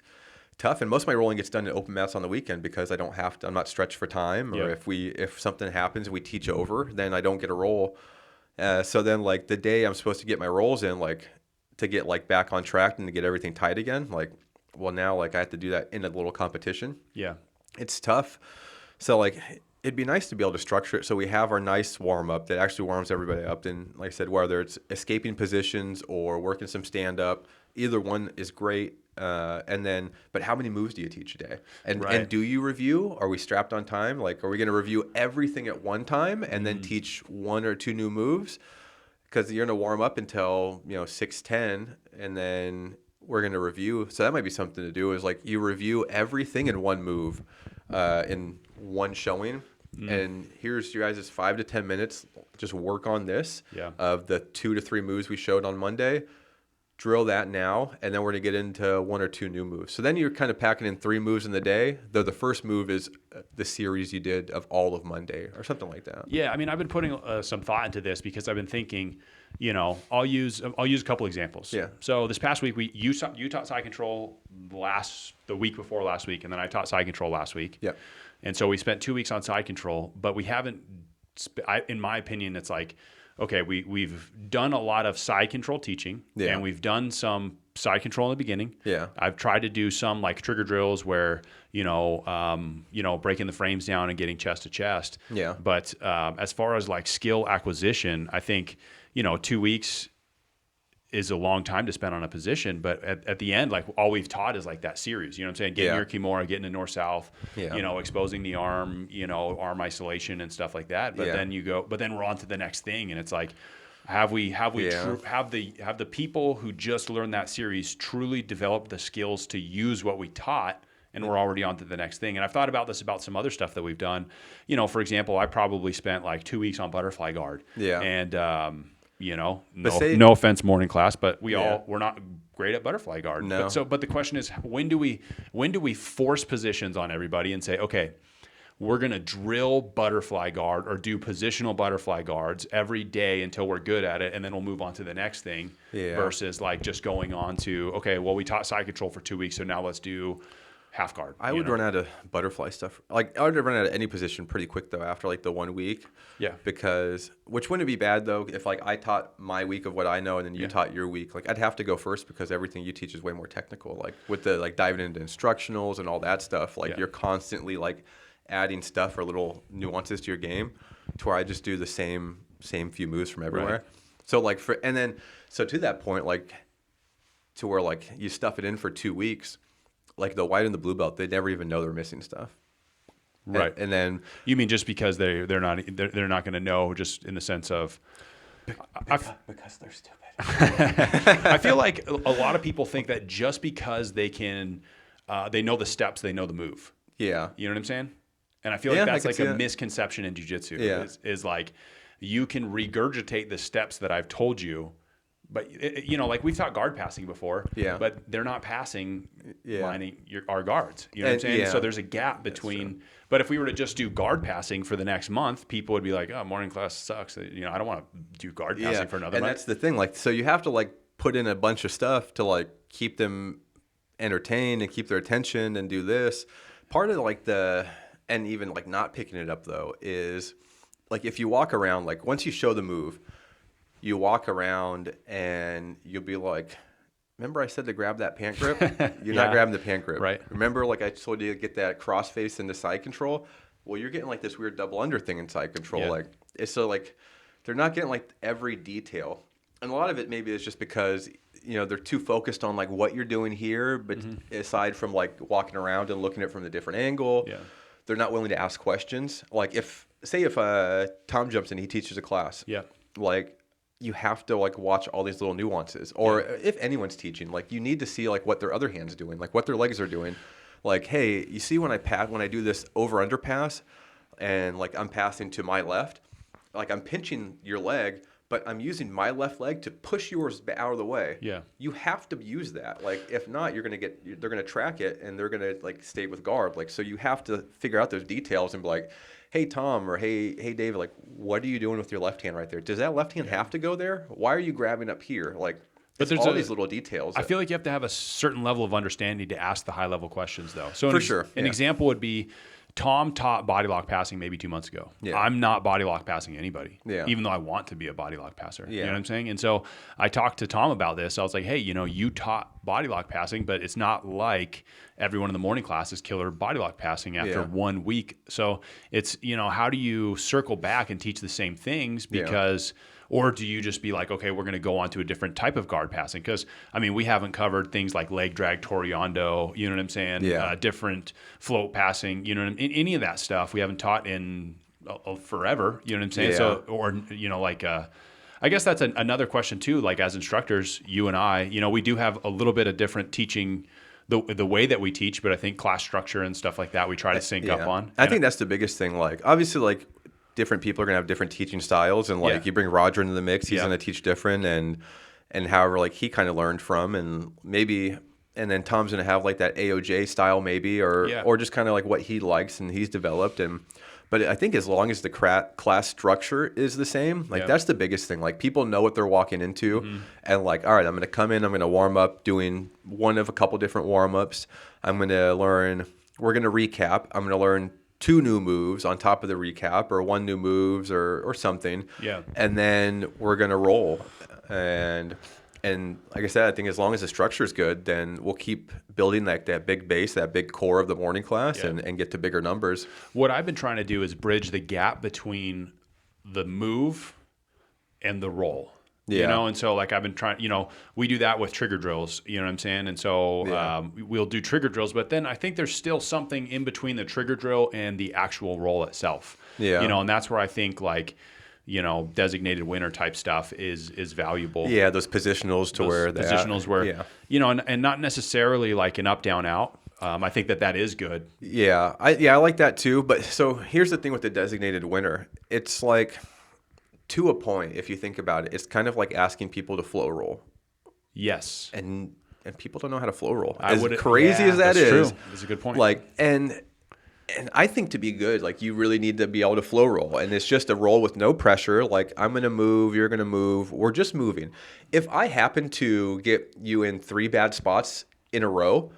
tough. And most of my rolling gets done in open mats on the weekend, because I don't have to. I'm not stretched for time, or if something happens and we teach over, then I don't get a roll. So then like the day I'm supposed to get my rolls in, like to get like back on track and to get everything tight again, like now like I have to do that in a little competition. Yeah. It's tough. So like it'd be nice to be able to structure it so we have our nice warm up that actually warms everybody up. And like I said, whether it's escaping positions or working some stand up, either one is great. But how many moves do you teach a day? And do you review? Are we strapped on time? Like, are we going to review everything at one time and then teach 1 or 2 new moves? Because you're going to warm up until 6:10, and then we're going to review. So that might be something to do. Is like you review everything in one move, in one showing. And here's your guys' 5 to 10 minutes. Just work on this of the 2 to 3 moves we showed on Monday. Drill that now, and then we're going to get into 1 or 2 new moves. So then you're kind of packing in 3 moves in the day, though the first move is the series you did of all of Monday or something like that. Yeah, I mean, I've been putting some thought into this because I've been thinking, I'll use a couple examples. Yeah. So this past week, you taught side control the week before last week, and then I taught side control last week. Yeah. And so we spent 2 weeks on side control, but we haven't. In my opinion, it's like, okay, we've done a lot of side control teaching, and we've done some side control in the beginning. Yeah. I've tried to do some like trigger drills where, breaking the frames down and getting chest to chest. Yeah. But as far as like skill acquisition, I think, 2 weeks is a long time to spend on a position, but at the end, like all we've taught is like that series, you know what I'm saying? Getting your kimura, getting to north-south, exposing the arm, arm isolation and stuff like that. But then we're on to the next thing. And it's like, have the people who just learned that series truly developed the skills to use what we taught? And we're already on to the next thing. And I've thought about this about some other stuff that we've done. For example, I probably spent like 2 weeks on butterfly guard. Yeah. And, no offense, morning class, but we're not great at butterfly guard. No. But the question is, when do we force positions on everybody and say, okay, we're going to drill butterfly guard or do positional butterfly guards every day until we're good at it, and then we'll move on to the next thing versus like just going on to, okay, well, we taught side control for 2 weeks, so now let's do half guard. I would run out of butterfly stuff. Like I would run out of any position pretty quick though after like the 1 week. Yeah. Because which wouldn't be bad though if like I taught my week of what I know and then you taught your week. Like I'd have to go first because everything you teach is way more technical. Like with the like diving into instructionals and all that stuff. Like you're constantly like adding stuff or little nuances to your game to where I just do the same few moves from everywhere. Right. So like so to that point, like to where like you stuff it in for 2 weeks. Like the white and the blue belt, they never even know they're missing stuff. Right. And then you mean just because they're not going to know, just in the sense of because they're stupid. I feel like a lot of people think that just because they can they know the steps, they know the move. Yeah. You know what I'm saying? And I feel like that's like a misconception in jiu-jitsu. Yeah. Is like you can regurgitate the steps that I've told you. But, like we've taught guard passing before, but they're not passing lining our guards. You know what I'm saying? So there's a gap between. But if we were to just do guard passing for the next month, people would be like, oh, morning class sucks. I don't want to do guard passing for another month. And that's the thing. Like, so you have to like put in a bunch of stuff to like keep them entertained and keep their attention and do this. Part of like and even like not picking it up though is like if you walk around, like once you show the move, you walk around and you'll be like, remember I said to grab that pant grip? You're not grabbing the pant grip. Right. Remember like I told you to get that cross face into side control? Well, you're getting like this weird double under thing in side control. Yeah. Like so like they're not getting like every detail. And a lot of it maybe is just because, they're too focused on like what you're doing here, but aside from like walking around and looking at it from a different angle, they're not willing to ask questions. Like if Tom jumps in, he teaches a class. Yeah. Like you have to like watch all these little nuances, or if anyone's teaching, like you need to see like what their other hand's doing, like what their legs are doing. Like, hey, you see when I do this over under pass and like I'm passing to my left, like I'm pinching your leg, but I'm using my left leg to push yours out of the way. Yeah. You have to use that. Like if not, they're going to track it and they're going to like stay with guard. Like, so you have to figure out those details and be like, hey, Tom, or hey, David, like, what are you doing with your left hand right there? Does that left hand have to go there? Why are you grabbing up here? Like, but there's all these little details. I feel like you have to have a certain level of understanding to ask the high-level questions, though. So an example would be Tom taught body lock passing maybe 2 months ago. Yeah. I'm not body lock passing anybody, even though I want to be a body lock passer. Yeah. You know what I'm saying? And so I talked to Tom about this. I was like, hey, you taught body lock passing, but it's not like everyone in the morning class is killer body lock passing after 1 week. So it's, how do you circle back and teach the same things? Because, or do you just be like, okay, we're going to go on to a different type of guard passing? Because, we haven't covered things like leg drag, Toriando, you know what I'm saying? Different float passing, any of that stuff we haven't taught in forever, you know what I'm saying? So, or, I guess that's another question too. Like as instructors, you and I, we do have a little bit of different teaching, the way that we teach, but I think class structure and stuff like that we try to sync up on. I think that's the biggest thing. Like obviously, like different people are gonna have different teaching styles, and like you bring Roger into the mix, he's gonna teach different, and however like he kind of learned from, and maybe. And then Tom's gonna have like that AOJ style maybe, or just kind of like what he likes and he's developed. But I think as long as the class structure is the same, like that's the biggest thing. Like people know what they're walking into, and like, all right, I'm gonna come in, I'm gonna warm up doing one of a couple different warm ups. I'm gonna learn. We're gonna recap. I'm gonna learn 2 new moves on top of the recap, or 1 new moves, or something. Yeah. And then we're gonna roll, and like I said, I think as long as the structure is good, then we'll keep building like that big base, that big core of the morning class, and get to bigger numbers. What I've been trying to do is bridge the gap between the move and the roll. And so like I've been trying, we do that with trigger drills, you know what I'm saying? And so we'll do trigger drills, but then I think there's still something in between the trigger drill and the actual roll itself. And that's where I think like, designated winner type stuff is valuable. Yeah, those positionals to where that. Positionals where, and not necessarily like an up, down, out. I think that is good. Yeah, I like that too. But so here's the thing with the designated winner. It's like, to a point, if you think about it, it's kind of like asking people to flow roll. Yes. And people don't know how to flow roll. As crazy as that is. True. That's a good point. Like, and I think to be good, like you really need to be able to flow roll. And it's just a roll with no pressure. Like I'm going to move, you're going to move. We're just moving. If I happen to get you in 3 bad spots in a row,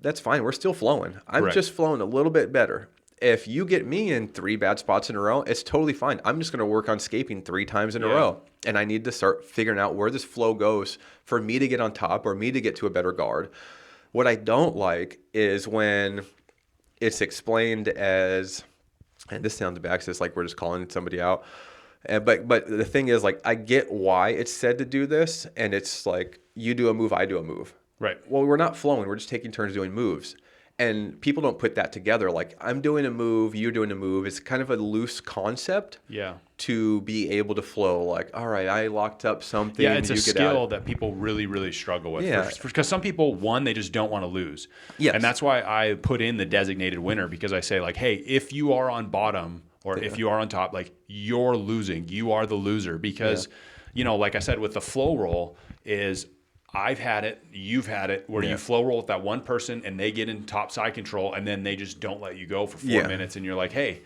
that's fine. We're still flowing. I'm just flowing a little bit better. If you get me in 3 bad spots in a row, it's totally fine. I'm just going to work on scaping 3 times in a row. And I need to start figuring out where this flow goes for me to get on top or me to get to a better guard. What I don't like is when it's explained as, and this sounds bad because it's like we're just calling somebody out. But the thing is, like, I get why it's said to do this, and it's like you do a move, I do a move. Right. Well, we're not flowing. We're just taking turns doing moves. And people don't put that together. Like, I'm doing a move, you're doing a move. It's kind of a loose concept to be able to flow. Like, all right, I locked up something. Yeah, it's a skill that people really, really struggle with. Yeah. Because some people, one, they just don't want to lose. Yes. And that's why I put in the designated winner, because I say, like, hey, if you are on bottom or if you are on top, like, you're losing. You are the loser. Because, like I said, with the flow roll is – I've had it, you've had it, where you flow roll with that one person and they get in top side control and then they just don't let you go for 4 minutes and you're like, hey,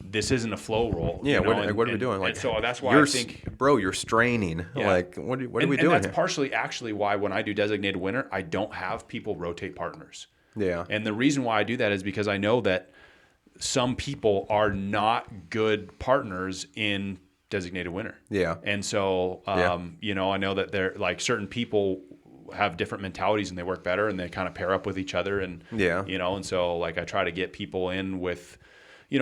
this isn't a flow roll. Yeah, what are we doing? Like, so that's why I think... Bro, you're straining. Yeah. Like, what are we doing that's here? partially actually why when I do designated winner, I don't have people rotate partners. Yeah. And the reason why I do that is because I know that some people are not good partners in designated winner. Yeah. And so, I know that they're like certain people have different mentalities and they work better and they kind of pair up with each other. And, and so like I try to get people in with,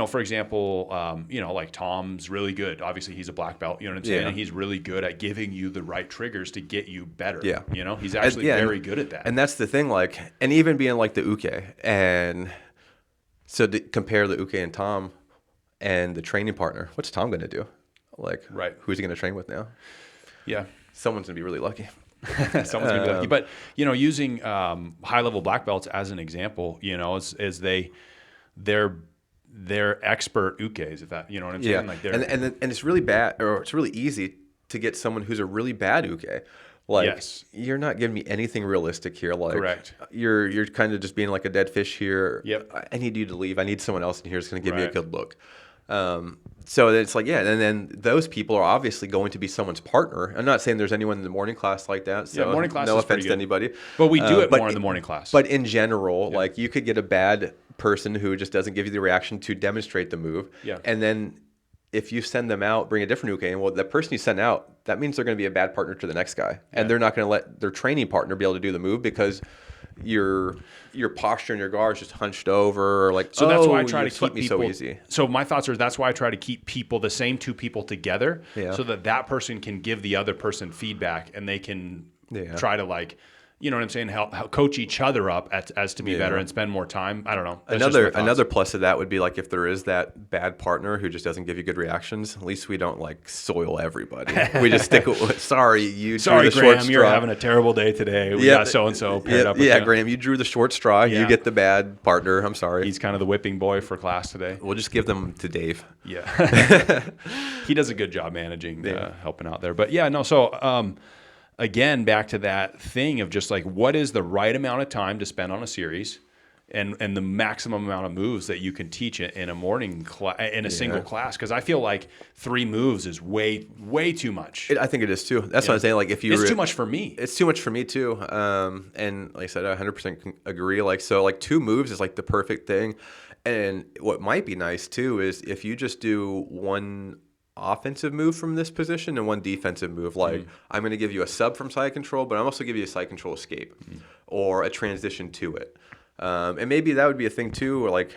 for example, like Tom's really good. Obviously he's a black belt, you know what I'm saying? And he's really good at giving you the right triggers to get you better. Yeah. He's actually very good at that. And that's the thing, like, and even being like the uke. And so to compare the uke and Tom and the training partner, what's Tom going to do? Like, who's he going to train with now? Yeah. Someone's going to be really lucky. Someone's going to be lucky. But, using high-level black belts as an example, is they're expert ukes, if that, you know what I'm saying? Like and it's really bad, or it's really easy to get someone who's a really bad uke. Like, you're not giving me anything realistic here. Like, correct. You're kind of just being like a dead fish here. Yep. I need you to leave. I need someone else in here who's going to give me a good look. So it's like, and then those people are obviously going to be someone's partner. I'm not saying there's anyone in the morning class like that. So morning class no is offense to anybody. But we do it more in the morning class. But in general, like you could get a bad person who just doesn't give you the reaction to demonstrate the move. Yeah. And then if you send them out, bring a different uke in, well, the person you send out, that means they're going to be a bad partner to the next guy. And they're not going to let their training partner be able to do the move because your posture and your guard is just hunched over, or like, So that's why I try to keep people so easy. So my thoughts are that's why I try to keep people, the same two people together, so that person can give the other person feedback and they can try to like, you know what I'm saying, help coach each other up as to be better and spend more time. I don't know. That's Another plus of that would be like if there is that bad partner who just doesn't give you good reactions, at least we don't like soil everybody. We just stick with, sorry, drew the Graham, short straw. you're having a terrible day today. We got so-and-so paired up with you. Graham, you drew the short straw. You get the bad partner. I'm sorry. He's kind of the whipping boy for class today. We'll just give them to Dave. Yeah. He does a good job managing, helping out there. But yeah, no, so again, back to that thing of just like, what is the right amount of time to spend on a series and the maximum amount of moves that you can teach in a morning in a single class? Because I feel like 3 moves is way too much. I think it is too. That's what I'm saying. Like if you, it's too much for me. It's too much for me too. And like I said, I 100% agree. Like, so like 2 moves is like the perfect thing. And what might be nice too is if you just do 1 offensive move from this position and 1 defensive move. Like I'm going to give you a sub from side control, but I'm also give you a side control escape or a transition to it. And maybe that would be a thing too, or like,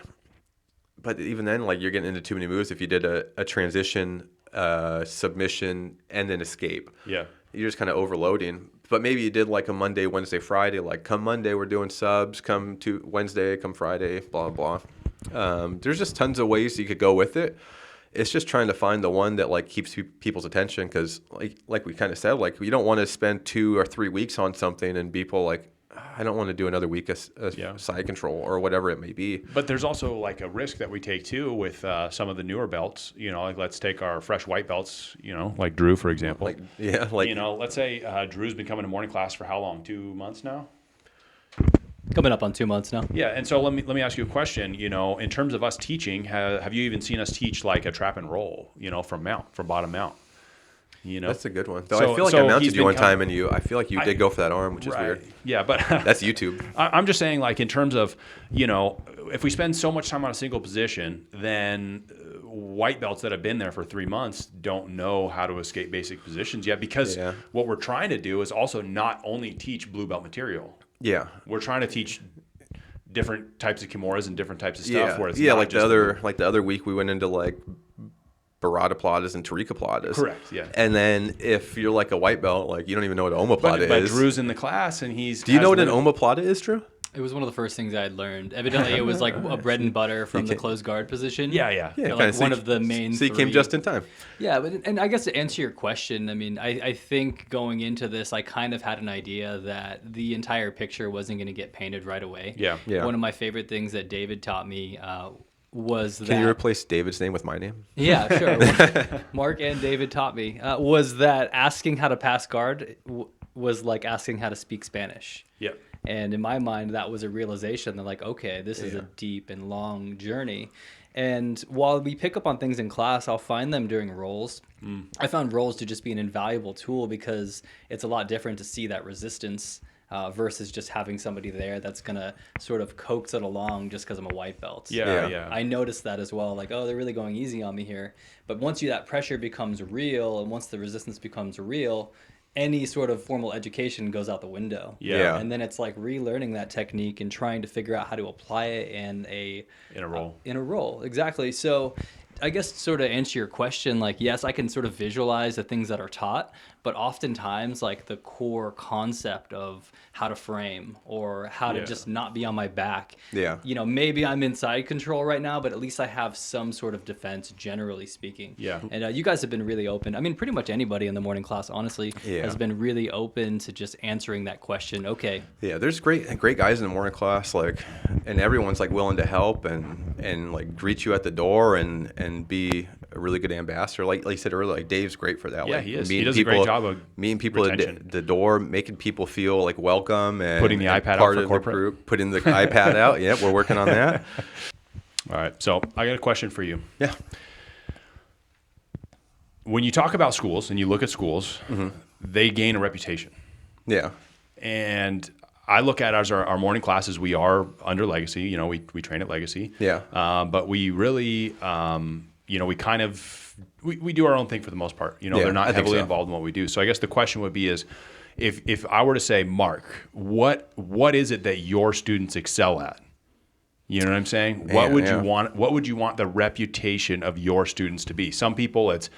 but even then, like you're getting into too many moves. If you did a transition, submission, and then escape, you're just kind of overloading. But maybe you did like a Monday, Wednesday, Friday. Like come Monday, we're doing subs. Come to Wednesday, come Friday, blah blah. There's just tons of ways you could go with it. It's just trying to find the one that like keeps people's attention, because like we kind of said, like you don't want to spend 2 or 3 weeks on something and people like, I don't want to do another week of side control or whatever it may be. But there's also like a risk that we take too with some of the newer belts. You know, like let's take our fresh white belts. You know, like Drew for example. Like you know, let's say Drew's been coming to morning class for how long? 2 months now. Coming up on 2 months now. Yeah, and so let me ask you a question. You know, in terms of us teaching, have you even seen us teach like a trap and roll? You know, from bottom mount. You know, that's a good one. Though I feel like I mounted you one time, and I feel like you did go for that arm, which is weird. Yeah, but that's YouTube. I'm just saying, like in terms of, you know, if we spend so much time on a single position, then white belts that have been there for 3 months don't know how to escape basic positions yet, because what we're trying to do is also not only teach blue belt material. Yeah, we're trying to teach different types of kimuras and different types of stuff. Where it's like the other week we went into like Barada platas and Tarika platas. Correct. Yeah. And then if you're like a white belt, like you don't even know what an omoplata is. But Drew's in the class and he's. Do you know what an omoplata is, Drew? It was one of the first things I had learned. Evidently, it was like a bread and butter from the closed guard position. Yeah. Like one of the main. So you came just in time. Yeah, and I guess to answer your question, I mean, I think going into this, I kind of had an idea that the entire picture wasn't going to get painted right away. Yeah. One of my favorite things that David taught me was that. Can you replace David's name with my name? Yeah, sure. Mark and David taught me was that asking how to pass guard was like asking how to speak Spanish. Yeah. And in my mind, that was a realization that like, okay, this is a deep and long journey. And while we pick up on things in class, I'll find them during rolls. I found rolls to just be an invaluable tool because it's a lot different to see that resistance versus just having somebody there that's going to sort of coax it along just because I'm a white belt. Yeah. I noticed that as well. Like, oh, they're really going easy on me here. But once that pressure becomes real and once the resistance becomes real, any sort of formal education goes out the window. Yeah. And then it's like relearning that technique and trying to figure out how to apply it in a role. In a role, exactly. So I guess to sort of answer your question, like, yes, I can sort of visualize the things that are taught, but oftentimes like the core concept of how to frame or how to just not be on my back. Yeah. You know, maybe I'm in side control right now, but at least I have some sort of defense, generally speaking. Yeah. And you guys have been really open. I mean, pretty much anybody in the morning class, honestly, has been really open to just answering that question. Okay. Yeah, there's great guys in the morning class, like, and everyone's like willing to help and like greet you at the door and be a really good ambassador. Like you said earlier, like Dave's great for that. Yeah, like, he is. He does a great job of meeting people retention. at the door, making people feel like welcome and putting the iPad part out for of corporate. the group, putting the iPad out. Yeah, we're working on that. All right, so I got a question for you. Yeah. When you talk about schools and you look at schools, they gain a reputation. Yeah. And I look at it as our morning classes. We are under Legacy. You know, we train at Legacy. Yeah. But we really we kind of we do our own thing for the most part. Yeah, They're not I think heavily so. involved in what we do. So I guess the question would be is, if I were to say, Mark, what is it that your students excel at? You know what I'm saying? What would you want? What would you want the reputation of your students to be? Some people, it's,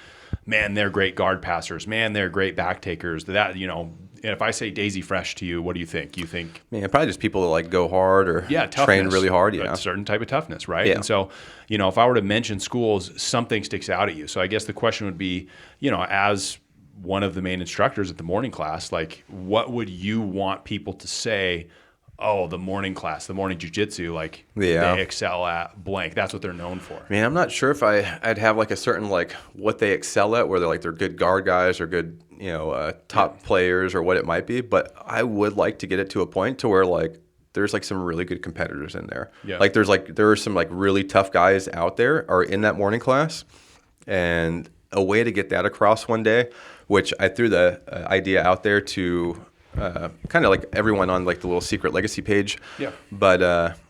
man, they're great guard passers. Man, they're great back takers. That, if I say Daisy Fresh to you, what do you think? You think, Man, probably just people that like go hard or train toughness, really hard. a certain type of toughness, right? Yeah. And so, if I were to mention schools, something sticks out at you. So I guess the question would be, as one of the main instructors at the morning class, like, what would you want people to say? Oh, the morning class, the morning jiu-jitsu, like they excel at blank. That's what they're known for. Man, I'm not sure if I'd have like a certain like what they excel at, where they're good guard guys or good top players or what it might be. But I would like to get it to a point to where like there's like some really good competitors in there. Yeah. Like there are some like really tough guys out there are in that morning class, and a way to get that across one day, which I threw the idea out there to. Kind of like everyone on like the little Secret Legacy page, but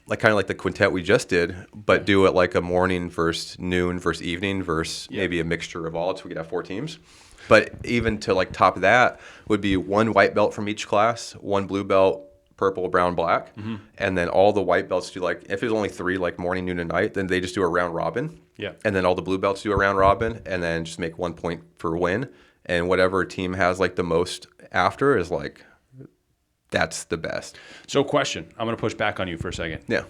like kind of like the quintet we just did, but do it like a morning versus noon versus evening versus maybe a mixture of all, so we could have 4 teams. But even to like top that would be 1 white belt from each class, 1 blue belt, purple, brown, black, and then all the white belts do like, if there's only 3 like morning, noon, and night, then they just do a round robin. Yeah. And then all the blue belts do a round robin, and then just make 1 point for win, and whatever team has like the most after is like. That's the best. So question, I'm going to push back on you for a second. Yeah.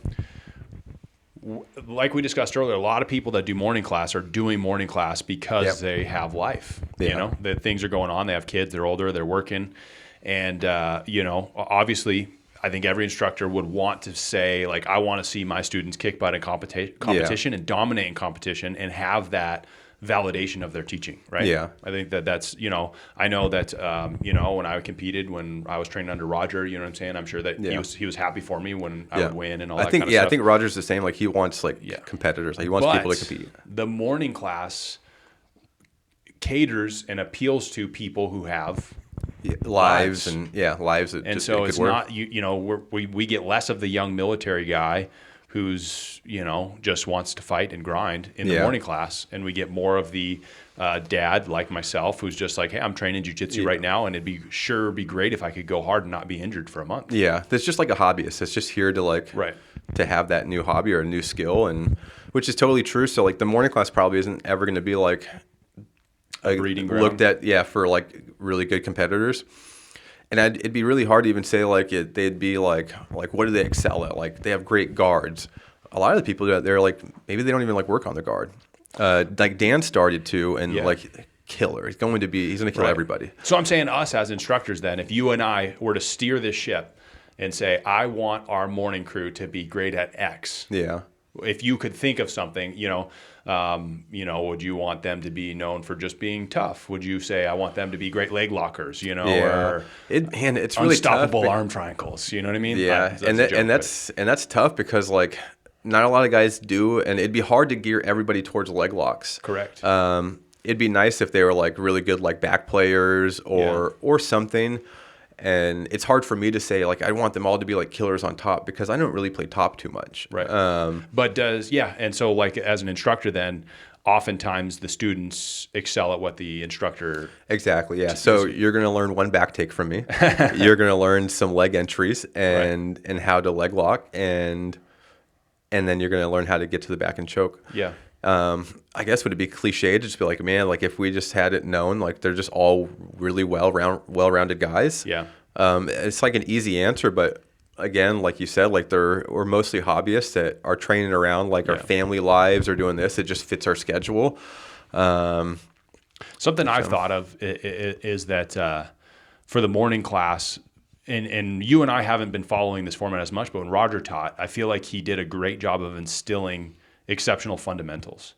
Like we discussed earlier, a lot of people that do morning class are doing morning class because they have life. That things are going on. They have kids, they're older, they're working. And, obviously, I think every instructor would want to say, like, I want to see my students kick butt in competition and dominate in competition and have that validation of their teaching, right? Yeah. I think that's, I know that, when I competed, when I was trained under Roger, you know what I'm saying? I'm sure that he was happy for me when I would win and all that kind of stuff. I think Roger's the same. Like he wants competitors. Like he wants people to compete. The morning class caters and appeals to people who have lives and lives. That and just so it's work. not, we get less of the young military guy who's, just wants to fight and grind in the morning class. And we get more of the dad like myself who's just like, hey, I'm training jiu-jitsu right now, and it'd be great if I could go hard and not be injured for a month. Yeah, that's just like a hobbyist. It's just here to to have that new hobby or a new skill, and which is totally true. So like the morning class probably isn't ever going to be like a breeding ground. Looked at for like really good competitors. And it'd be really hard to even say they'd be like what do they excel at? Like they have great guards. A lot of the people they're like maybe they don't even like work on the guard. Like Dan started to and like killer. He's going to kill everybody. So I'm saying us as instructors then, if you and I were to steer this ship and say, I want our morning crew to be great at X. Yeah. If you could think of something, would you want them to be known for just being tough? Would you say, I want them to be great leg lockers, or it's really unstoppable tough. arm triangles? You know what I mean? Yeah, that's tough because like not a lot of guys do, and it'd be hard to gear everybody towards leg locks. Correct. It'd be nice if they were like really good like back players or something. And it's hard for me to say, like, I want them all to be like killers on top because I don't really play top too much. Right. And so like as an instructor then, oftentimes the students excel at what the instructor. Exactly, yeah. So you're going to learn 1 back take from me. You're going to learn some leg entries and how to leg lock. And then you're going to learn how to get to the back and choke. Yeah. I guess would it be cliche to just be like, man, like if we just had it known, like they're just all really well-rounded guys. Yeah. It's like an easy answer, but again, like you said, like we're mostly hobbyists that are training around like our family lives or doing this. It just fits our schedule. Something I've thought of is that for the morning class, and you and I haven't been following this format as much, but when Roger taught, I feel like he did a great job of instilling exceptional fundamentals.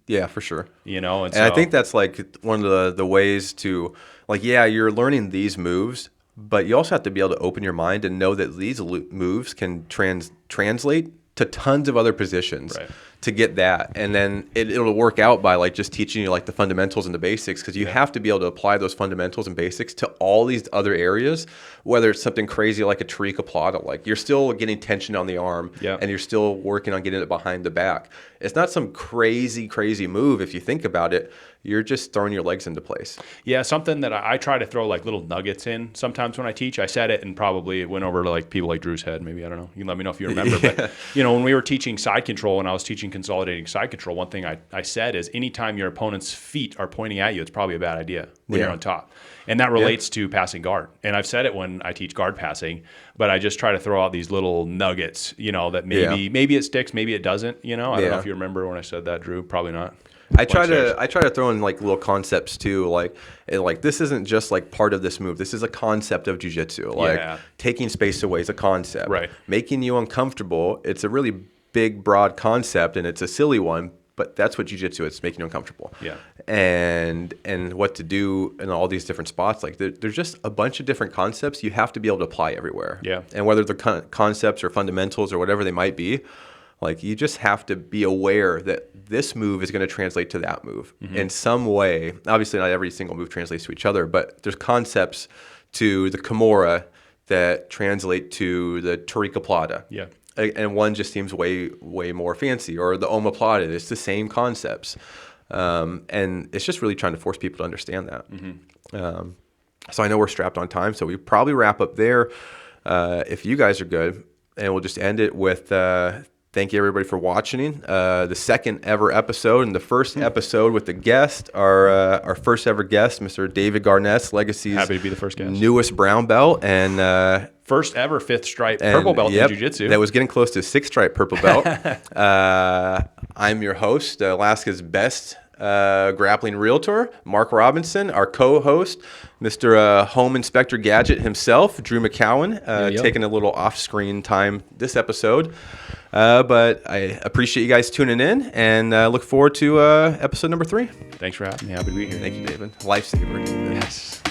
Yeah, for sure. And I think that's like one of the ways to like, you're learning these moves, but you also have to be able to open your mind and know that these moves can translate to tons of other positions. Right. to get that, and then it'll work out by like just teaching you like the fundamentals and the basics, because you have to be able to apply those fundamentals and basics to all these other areas, whether it's something crazy like a tarica plata, like you're still getting tension on the arm and you're still working on getting it behind the back. It's not some crazy move. If you think about it, you're just throwing your legs into place. Yeah, something that I try to throw like little nuggets in sometimes when I teach. I said it and probably it went over to like people like Drew's head. Maybe, I don't know. You can let me know if you remember. But, you know, when we were teaching side control and I was teaching consolidating side control, one thing I said is anytime your opponent's feet are pointing at you, it's probably a bad idea when you're on top. And that relates to passing guard. And I've said it when I teach guard passing, but I just try to throw out these little nuggets, you know, that maybe it sticks, maybe it doesn't, you know. I don't know if you remember when I said that, Drew. Probably not. I try to throw in like little concepts too, like this isn't just like part of this move. This is a concept of jiu-jitsu. Like taking space away is a concept. Right. Making you uncomfortable, it's a really big, broad concept, and it's a silly one, but that's what jiu-jitsu is, making you uncomfortable. Yeah. And what to do in all these different spots. Like there's just a bunch of different concepts you have to be able to apply everywhere. Yeah. And whether they're concepts or fundamentals or whatever they might be, like you just have to be aware that this move is going to translate to that move in some way. Obviously, not every single move translates to each other, but there's concepts to the Kimura that translate to the tarica plata. Yeah. And one just seems way more fancy, or the omoplata. It's the same concepts. And it's just really trying to force people to understand that. So I know we're strapped on time, so we probably wrap up there if you guys are good. And we'll just end it with thank you, everybody, for watching. The second ever episode and the first episode with the guest, our first ever guest, Mr. David Garness, Legacy's happy to be the first guest, newest brown belt, and first ever 5th stripe purple belt in jiu-jitsu. That was getting close to 6th stripe purple belt. I'm your host, Alaska's best grappling realtor, Mark Robinson. Our co-host, Mr. Home Inspector Gadget himself, Drew McCowan, taking a little off-screen time this episode. But I appreciate you guys tuning in, and look forward to episode number 3. Thanks for having me. Happy to be here. Thank you, David. Lifesaver. Yes.